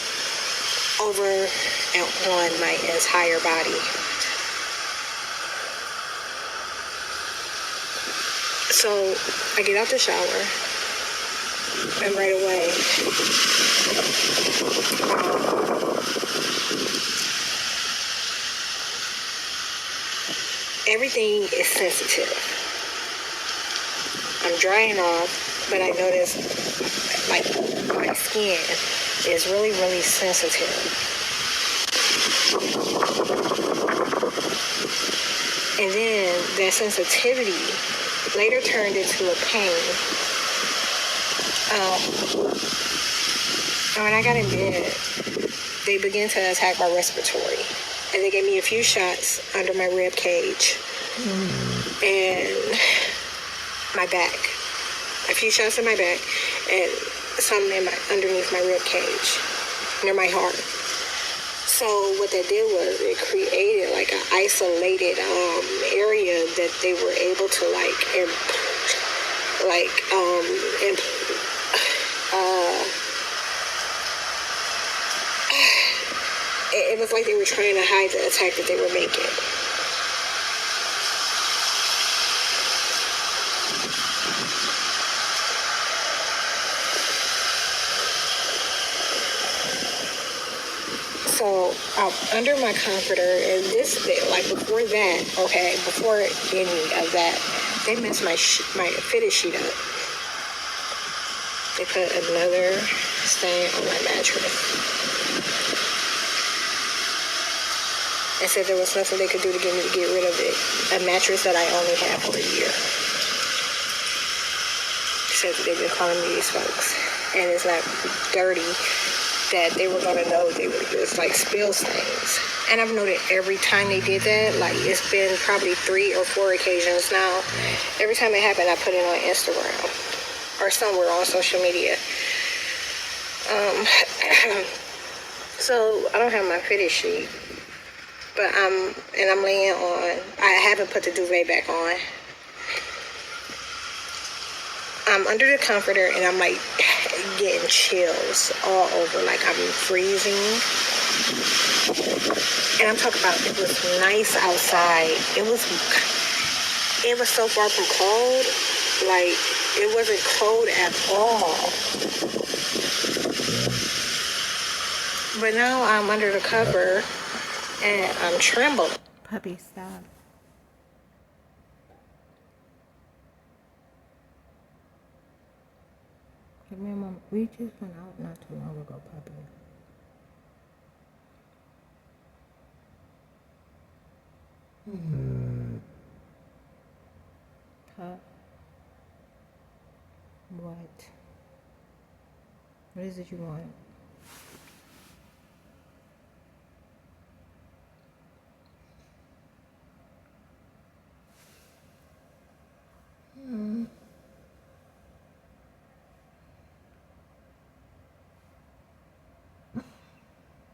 over and on my entire body. So, I get out the shower. And right away, everything is sensitive. I'm drying off, but I notice like my skin is really, really sensitive. And then that sensitivity later turned into a pain. And when I got in bed, they began to attack my respiratory. And they gave me a few shots under my rib cage and my back. A few shots in my back and some underneath my rib cage, near my heart. So what that did was it created like an isolated area that they were able to it was like they were trying to hide the attack that they were making. So under my comforter, and this like before that, before any of that, they messed my fitted sheet up. They put another stain on my mattress. And said there was nothing they could do to get me to get rid of it. A mattress that I only had for a year. Said that they've been calling me these folks. And it's not dirty that they were going to know they were just like spill stains. And I've noted every time they did that, like it's been probably 3 or 4 occasions now. Every time it happened, I put it on Instagram or somewhere on social media. So I don't have my fitted sheet, but I'm laying on. I haven't put the duvet back on. I'm under the comforter and I'm like getting chills all over, like I'm freezing. And I'm talking about it was nice outside. It was so far from cold, like it wasn't cold at all. But now I'm under the cover and I'm trembling. Puppy, stop. Give me a moment. We just went out not too long ago, puppy. Pup. What? What is it you want?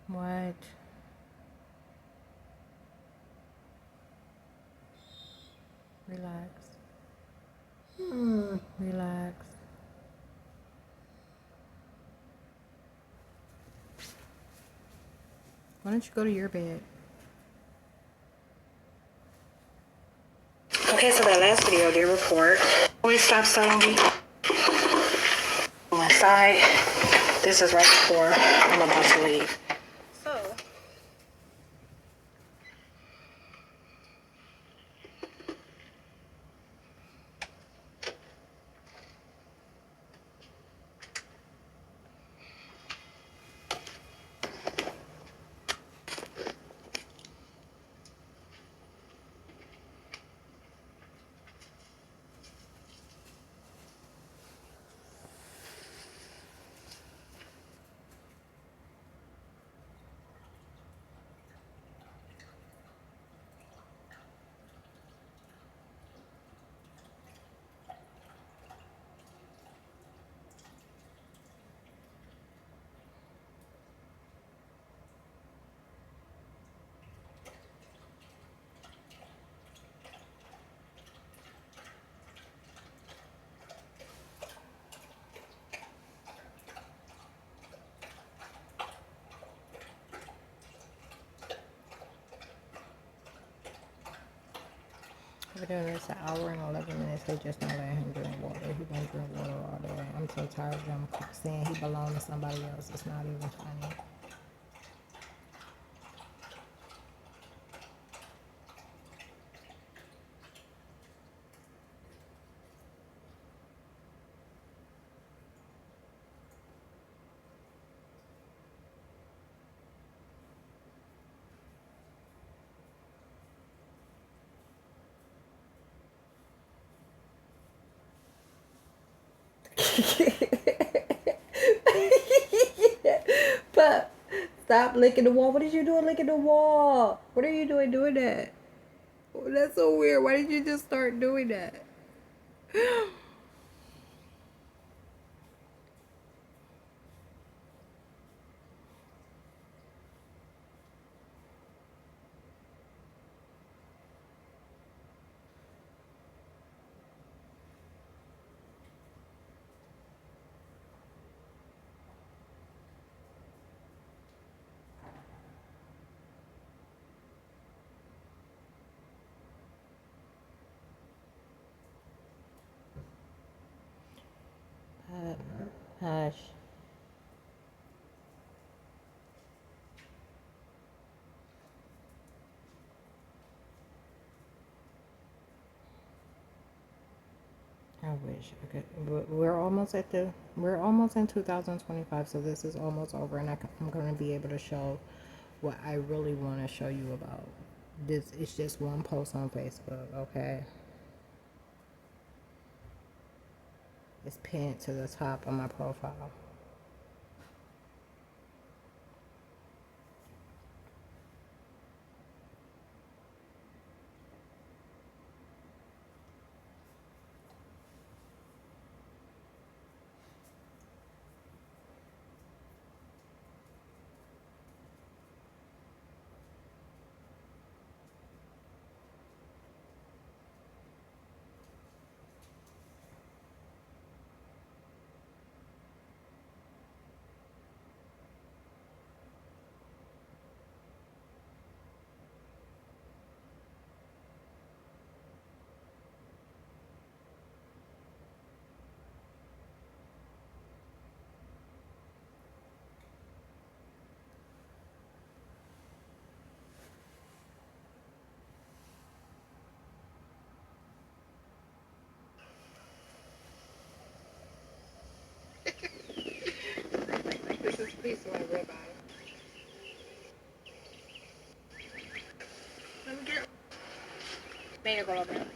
What? Relax. Relax. Why don't you go to your bed? Okay, so that last video did report. Always stop suddenly. On my side. This is right before I'm about to leave. So. been doing this an hour and 11 minutes. They just don't let him drink water. He won't drink water all day. I'm so tired of them saying he belongs to somebody else. It's not even funny. But stop licking the wall. What did you do licking the wall? What are you doing that? Oh, that's so weird. Why did you just start doing that? Hush. I wish I could. But we're almost in 2025, so this is almost over, and I'm going to be able to show what I really want to show you about. This is just one post on Facebook, okay? It's pinned to the top of my profile. This is a piece of my ribeye. Let me get it. There you go, over there.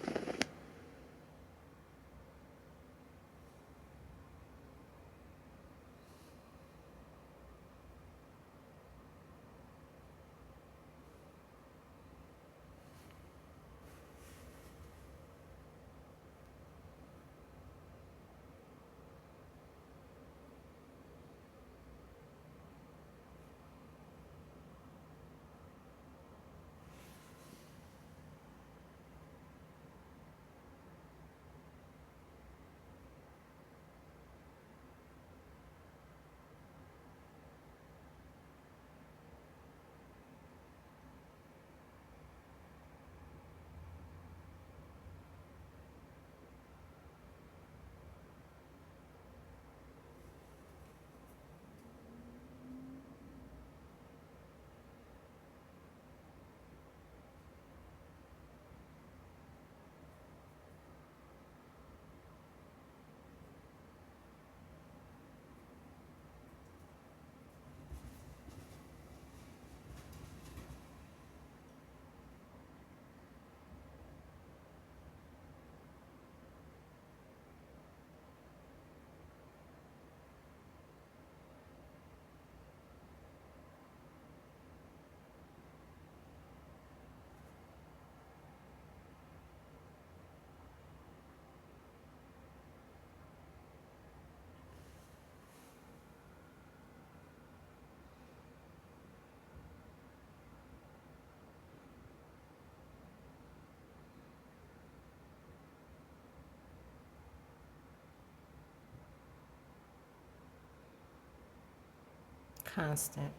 Constant.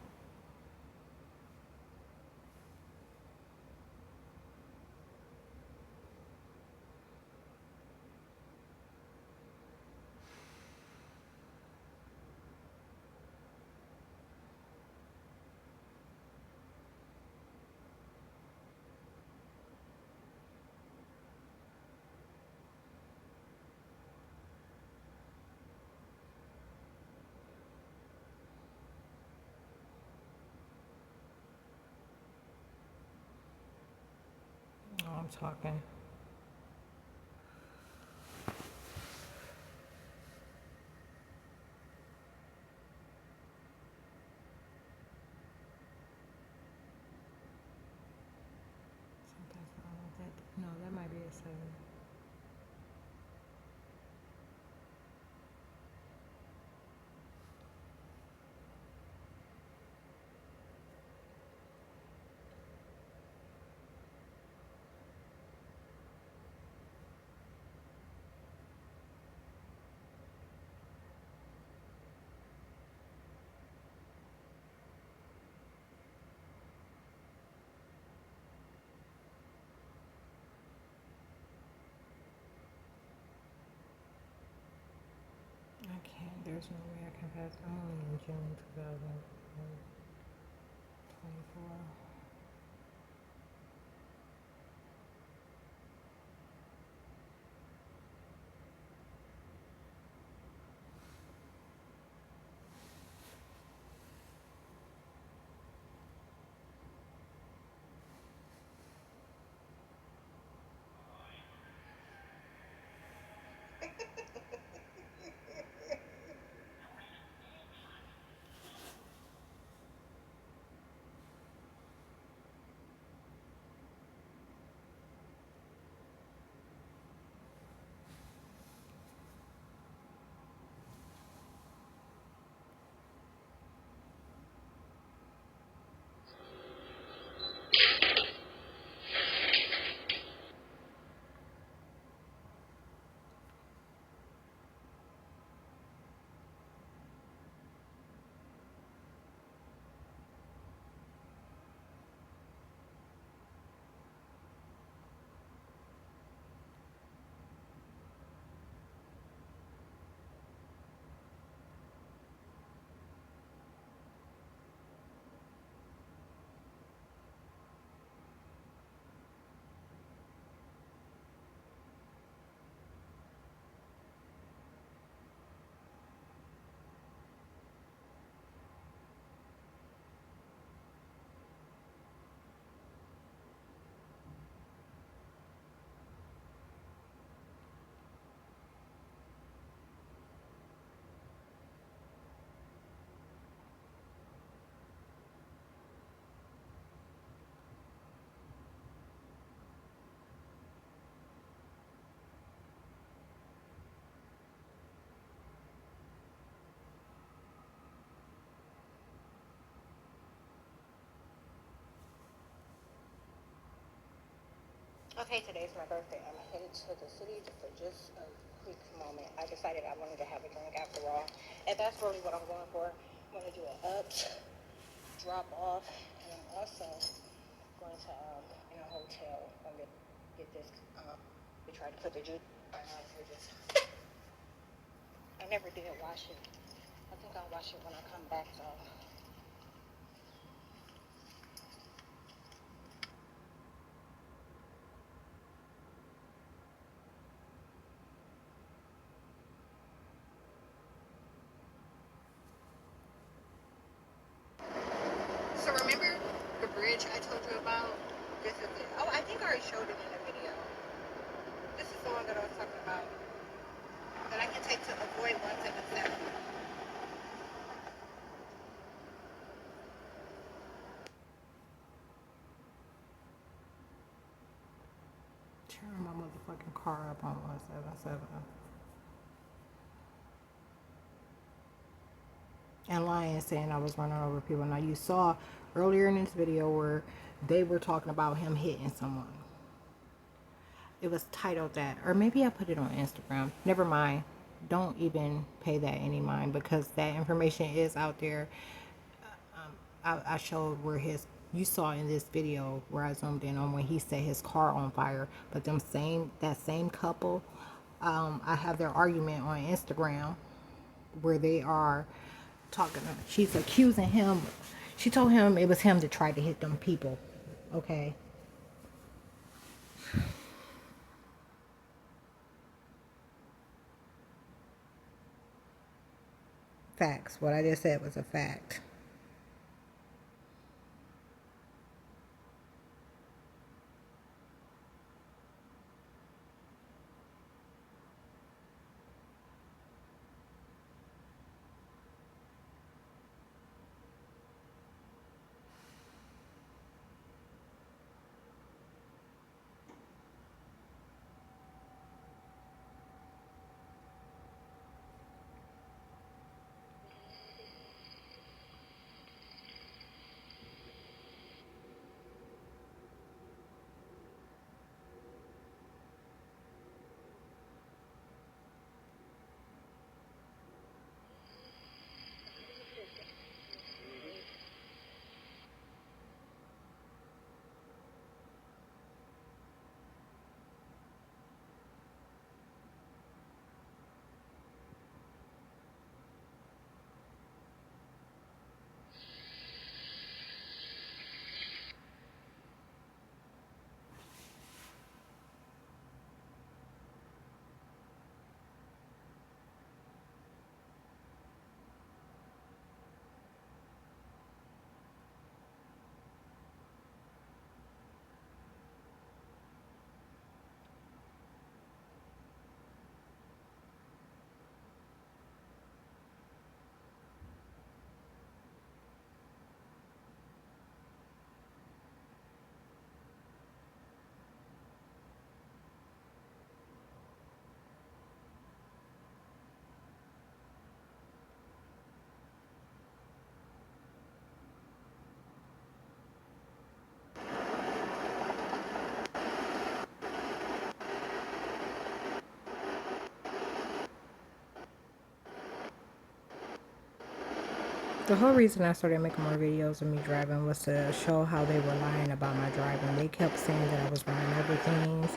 I'm talking. Sometimes I don't know that. No, that might be a 7. I can't. There's no way I can pass. I'm only in June 2024. Okay, today's my birthday. I'm headed to the city for just a quick moment. I decided I wanted to have a drink after all, and that's really what I'm going for. I'm going to do an ups, drop off, and I'm also going to in a hotel. I'm going to get this. We tried to put the juice. I never did wash it. I think I'll wash it when I come back though. So remember the bridge I told you about? This is it. Oh, I think I already showed it in the video. This is the one that I was talking about. That I can take to avoid 177. Tearing my motherfucking car up on 177. And lying, saying I was running over people. Now you saw earlier in this video where they were talking about him hitting someone. It was titled that, or maybe I put it on Instagram. Never mind. Don't even pay that any mind because that information is out there. I showed where you saw in this video where I zoomed in on when he set his car on fire. But that same couple, I have their argument on Instagram where they are talking. She's accusing him. She told him it was him that tried to hit them people. Okay. Facts. What I just said was a fact. The whole reason I started making more videos of me driving was to show how they were lying about my driving. They kept saying that I was running over things,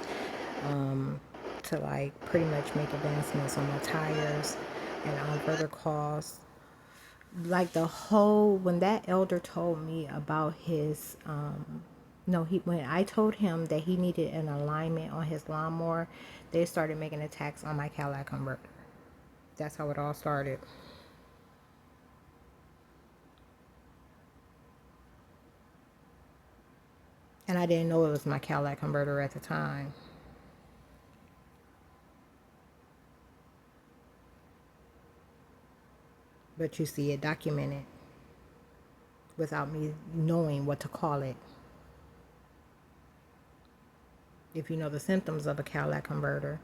to like pretty much make advancements on my tires and on further costs. Like the whole, when that elder told me about his, no, when I told him that he needed an alignment on his lawnmower, they started making attacks on my Cadillac converter. That's how it all started. And I didn't know it was my Cadillac converter at the time. But you see it documented without me knowing what to call it. If you know the symptoms of a Cadillac converter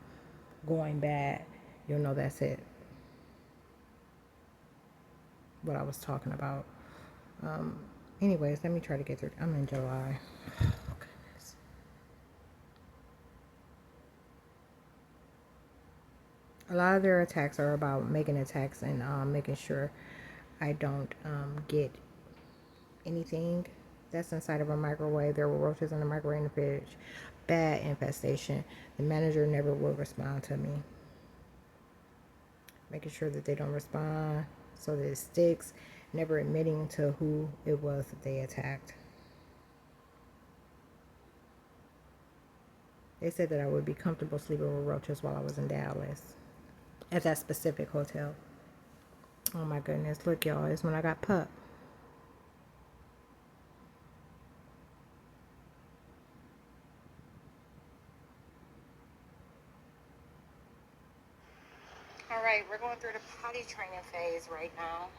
going bad, you'll know that's it. What I was talking about. Anyways, let me try to get through. I'm in July. Oh, goodness. A lot of their attacks are about making attacks and making sure I don't get anything that's inside of a microwave. There were roaches in the microwave in the fridge. Bad infestation. The manager never will respond to me. Making sure that they don't respond so that it sticks. Never admitting to who it was that they attacked. They said that I would be comfortable sleeping with roaches while I was in Dallas at that specific hotel. Oh my goodness. Look, y'all, it's when I got pup. All right, we're going through the potty training phase right now.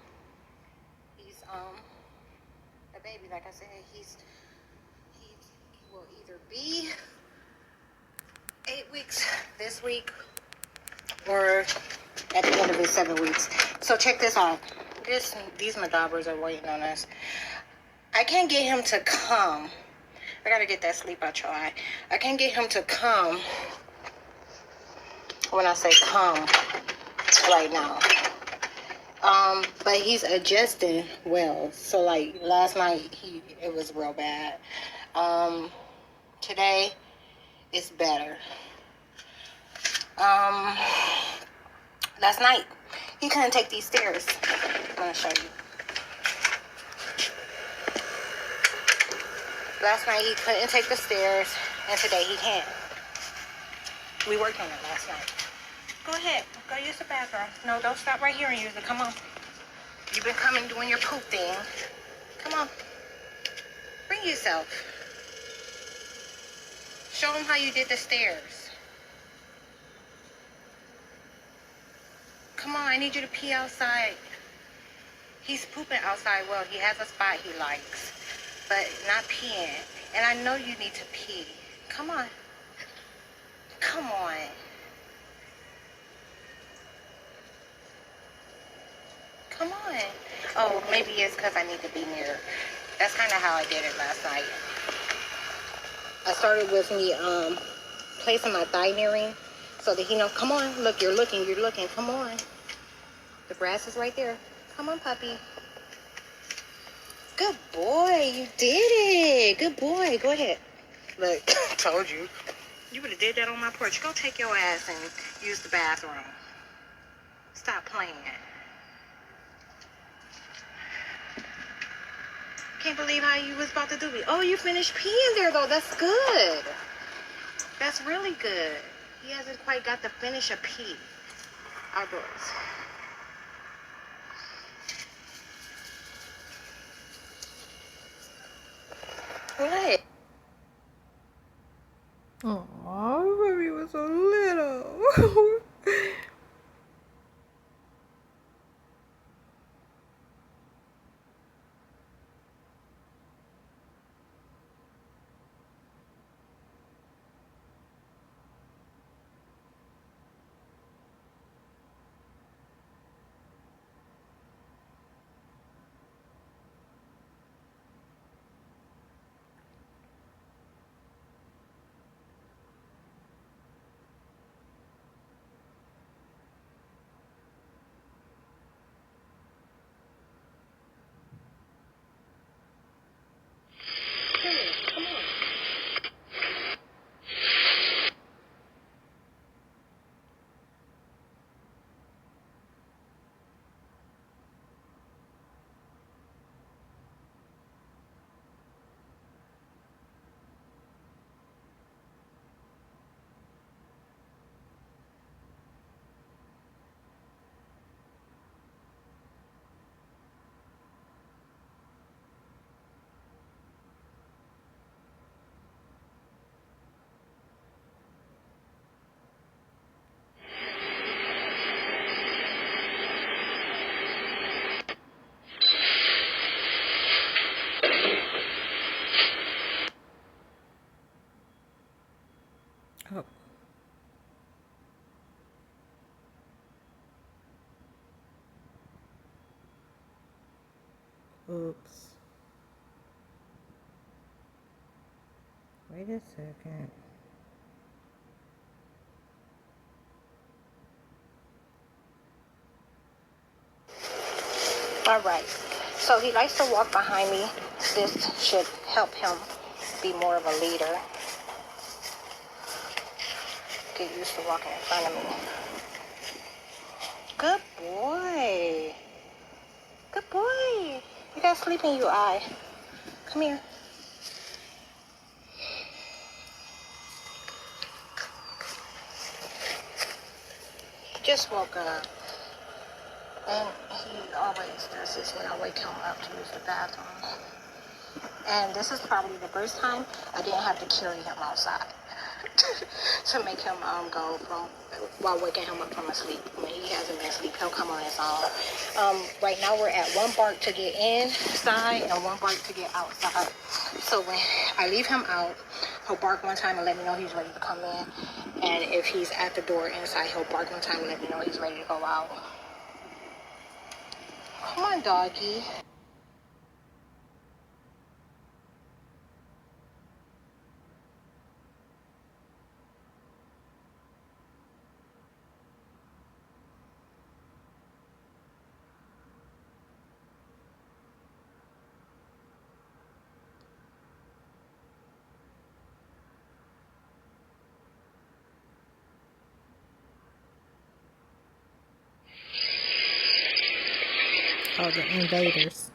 He's a baby, like I said. He will either be 8 weeks this week or at the end of his 7 weeks. So check this out. These Madabras are waiting on us. I can't get him to come. I gotta get that sleep out your eye. I can't get him to come. When I say come right now. But he's adjusting well. So like last night it was real bad. Today it's better. Last night he couldn't take these stairs. I'm gonna show you. Last night he couldn't take the stairs, and today he can. We worked on it last night. Go ahead, go use the bathroom. No, don't stop right here and use it. Come on. You've been coming doing your poop thing. Come on. Bring yourself. Show him how you did the stairs. Come on, I need you to pee outside. He's pooping outside well. He has a spot he likes, but not peeing. And I know you need to pee. Come on. Come on. Come on. Oh, maybe it's because I need to be near. That's kind of how I did it last night. I started with me placing my thigh nearing so that he knows, come on, look, you're looking, come on. The grass is right there. Come on, puppy. Good boy, you did it. Good boy, go ahead. Look, told you. You would have did that on my porch. Go take your ass and use the bathroom. Stop playing. Can't believe how you was about to do it. Oh, you finished peeing there, though. That's good. That's really good. He hasn't quite got to finish a pee outdoors. What? Oh, baby was so little. Oops. Wait a second. All right. So he likes to walk behind me. This should help him be more of a leader. Get used to walking in front of me. Good boy. Good boy. You got sleep in your eye. Come here. He just woke up. And he always does this when I wake him up to use the bathroom. And this is probably the first time I didn't have to carry him outside to make him go from, while waking him up from his sleep. When he hasn't been asleep, he'll come on his own. Right now we're at 1 bark to get inside and 1 bark to get outside. So when I leave him out, he'll bark 1 time and let me know he's ready to come in. And if he's at the door inside, he'll bark 1 time and let me know he's ready to go out. Come on, doggy. Oh, the invaders.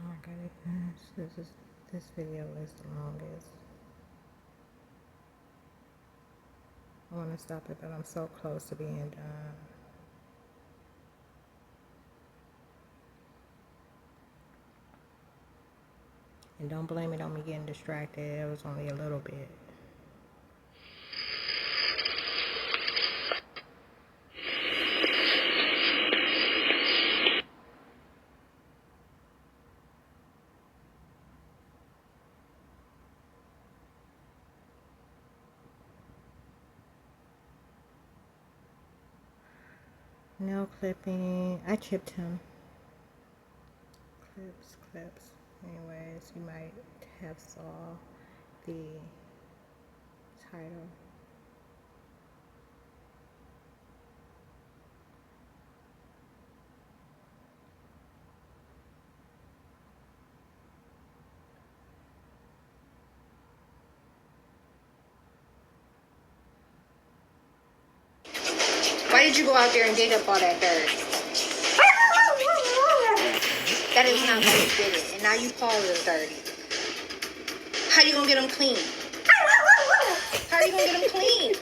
Oh my goodness, this video is the longest. I want to stop it, but I'm so close to being done. And don't blame it on me getting distracted. It was only a little bit. Nail clipping. I chipped him. Clips. Anyways, you might have saw the title. Why did you go out there and dig up all that dirt? That is not why you did it. And now your paws is dirty. How you gonna get them clean? How you gonna get them clean?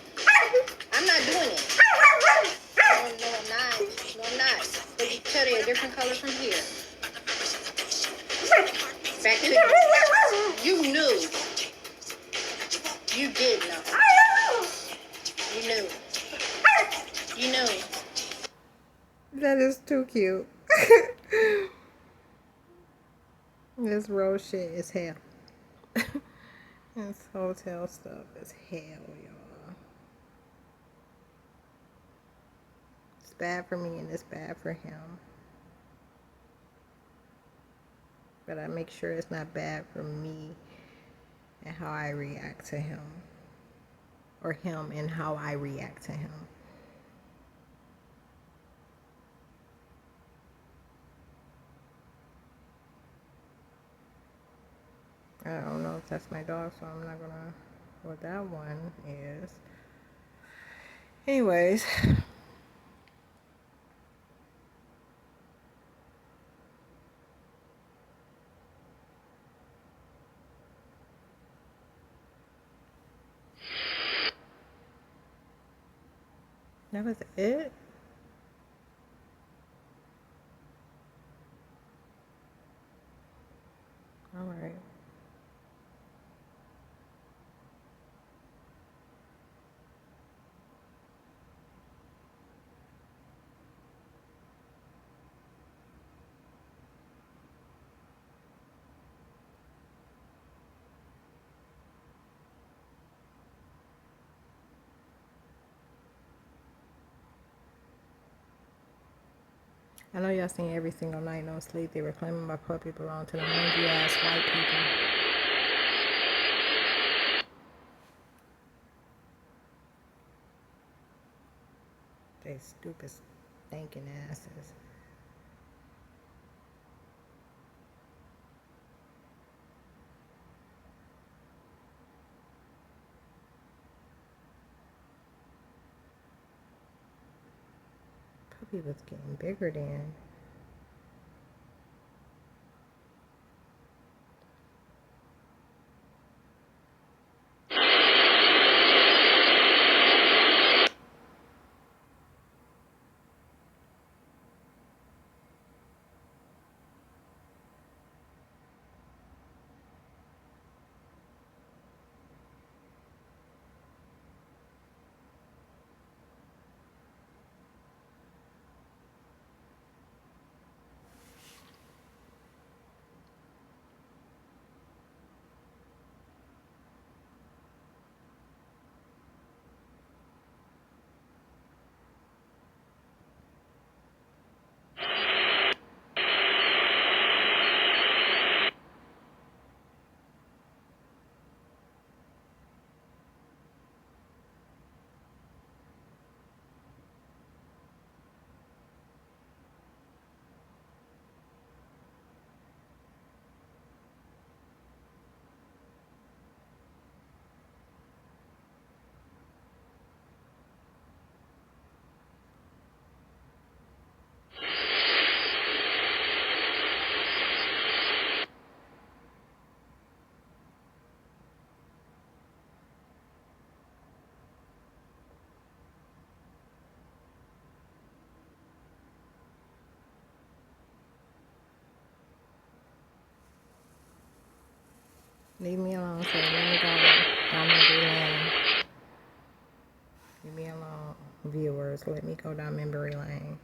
I'm not doing it. No, I'm not. No, I'm not. But you tell they're a different color from here. Back to you. You knew. You did know. You knew. You knew. That is too cute. This road shit is hell. This hotel stuff is hell, y'all. It's bad for me and it's bad for him. But I make sure it's not bad for me and how I react to him. Or him and how I react to him. I don't know if that's my dog, so I'm not gonna what that one is. Anyways. That was it? Alright. I know y'all seen every single night, no sleep. They were claiming my puppy belonged to the mangy ass white people. They stupid stinking asses. Puppy was getting bigger then. Leave me alone, so let me go down memory lane. Leave me alone, viewers. Let me go down memory lane.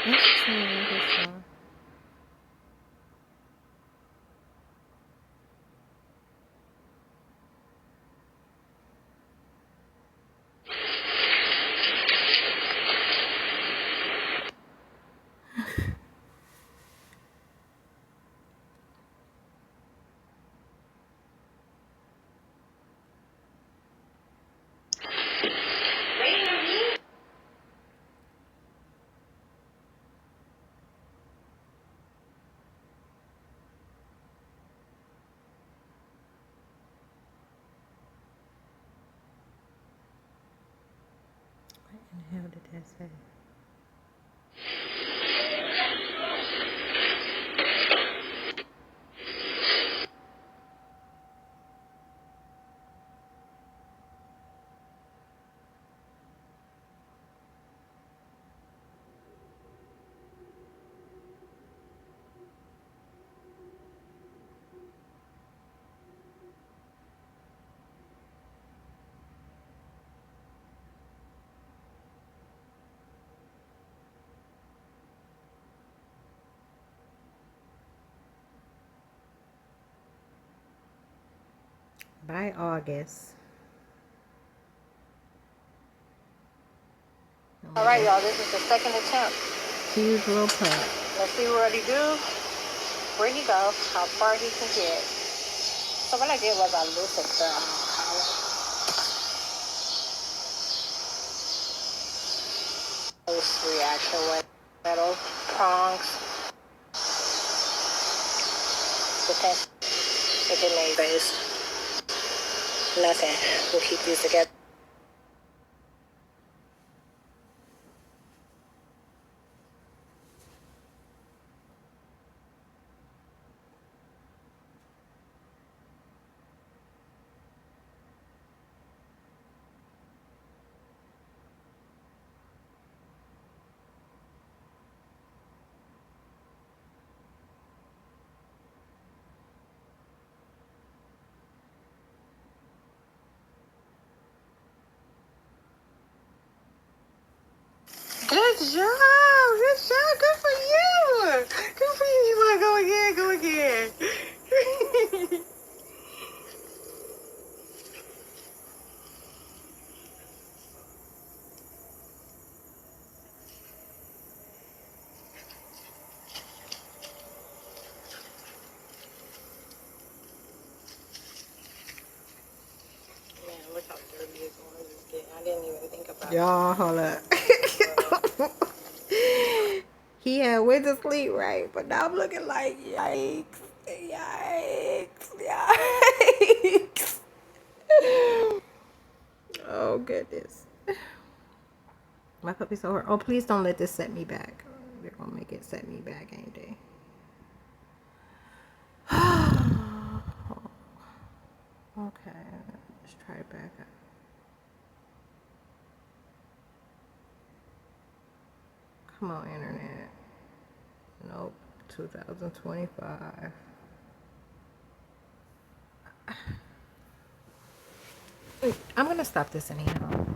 Interesting. What in the hell did that say? by August. All right, y'all. This is the second attempt. Huge little pup. Let's see what he do. Where he go? How far he can get. So what I did was I loosened the collar. This reaction with metal prongs. Depends. It didn't make base. Nothing. We'll keep these together. Good job. Good job. Good for you. Good for you. You want to go again? Go again. Man, look how dirty it's going to get. I didn't even think about it. Y'all, hold up. He had went to sleep, right? But now I'm looking like, yikes, yikes, yikes. Oh, goodness. My puppy's so hurt. Oh, please don't let this set me back. They're going to make it set me back, ain't they? Okay, let's try it back up. Come on, internet. Nope, 2025. I'm gonna stop this anyhow.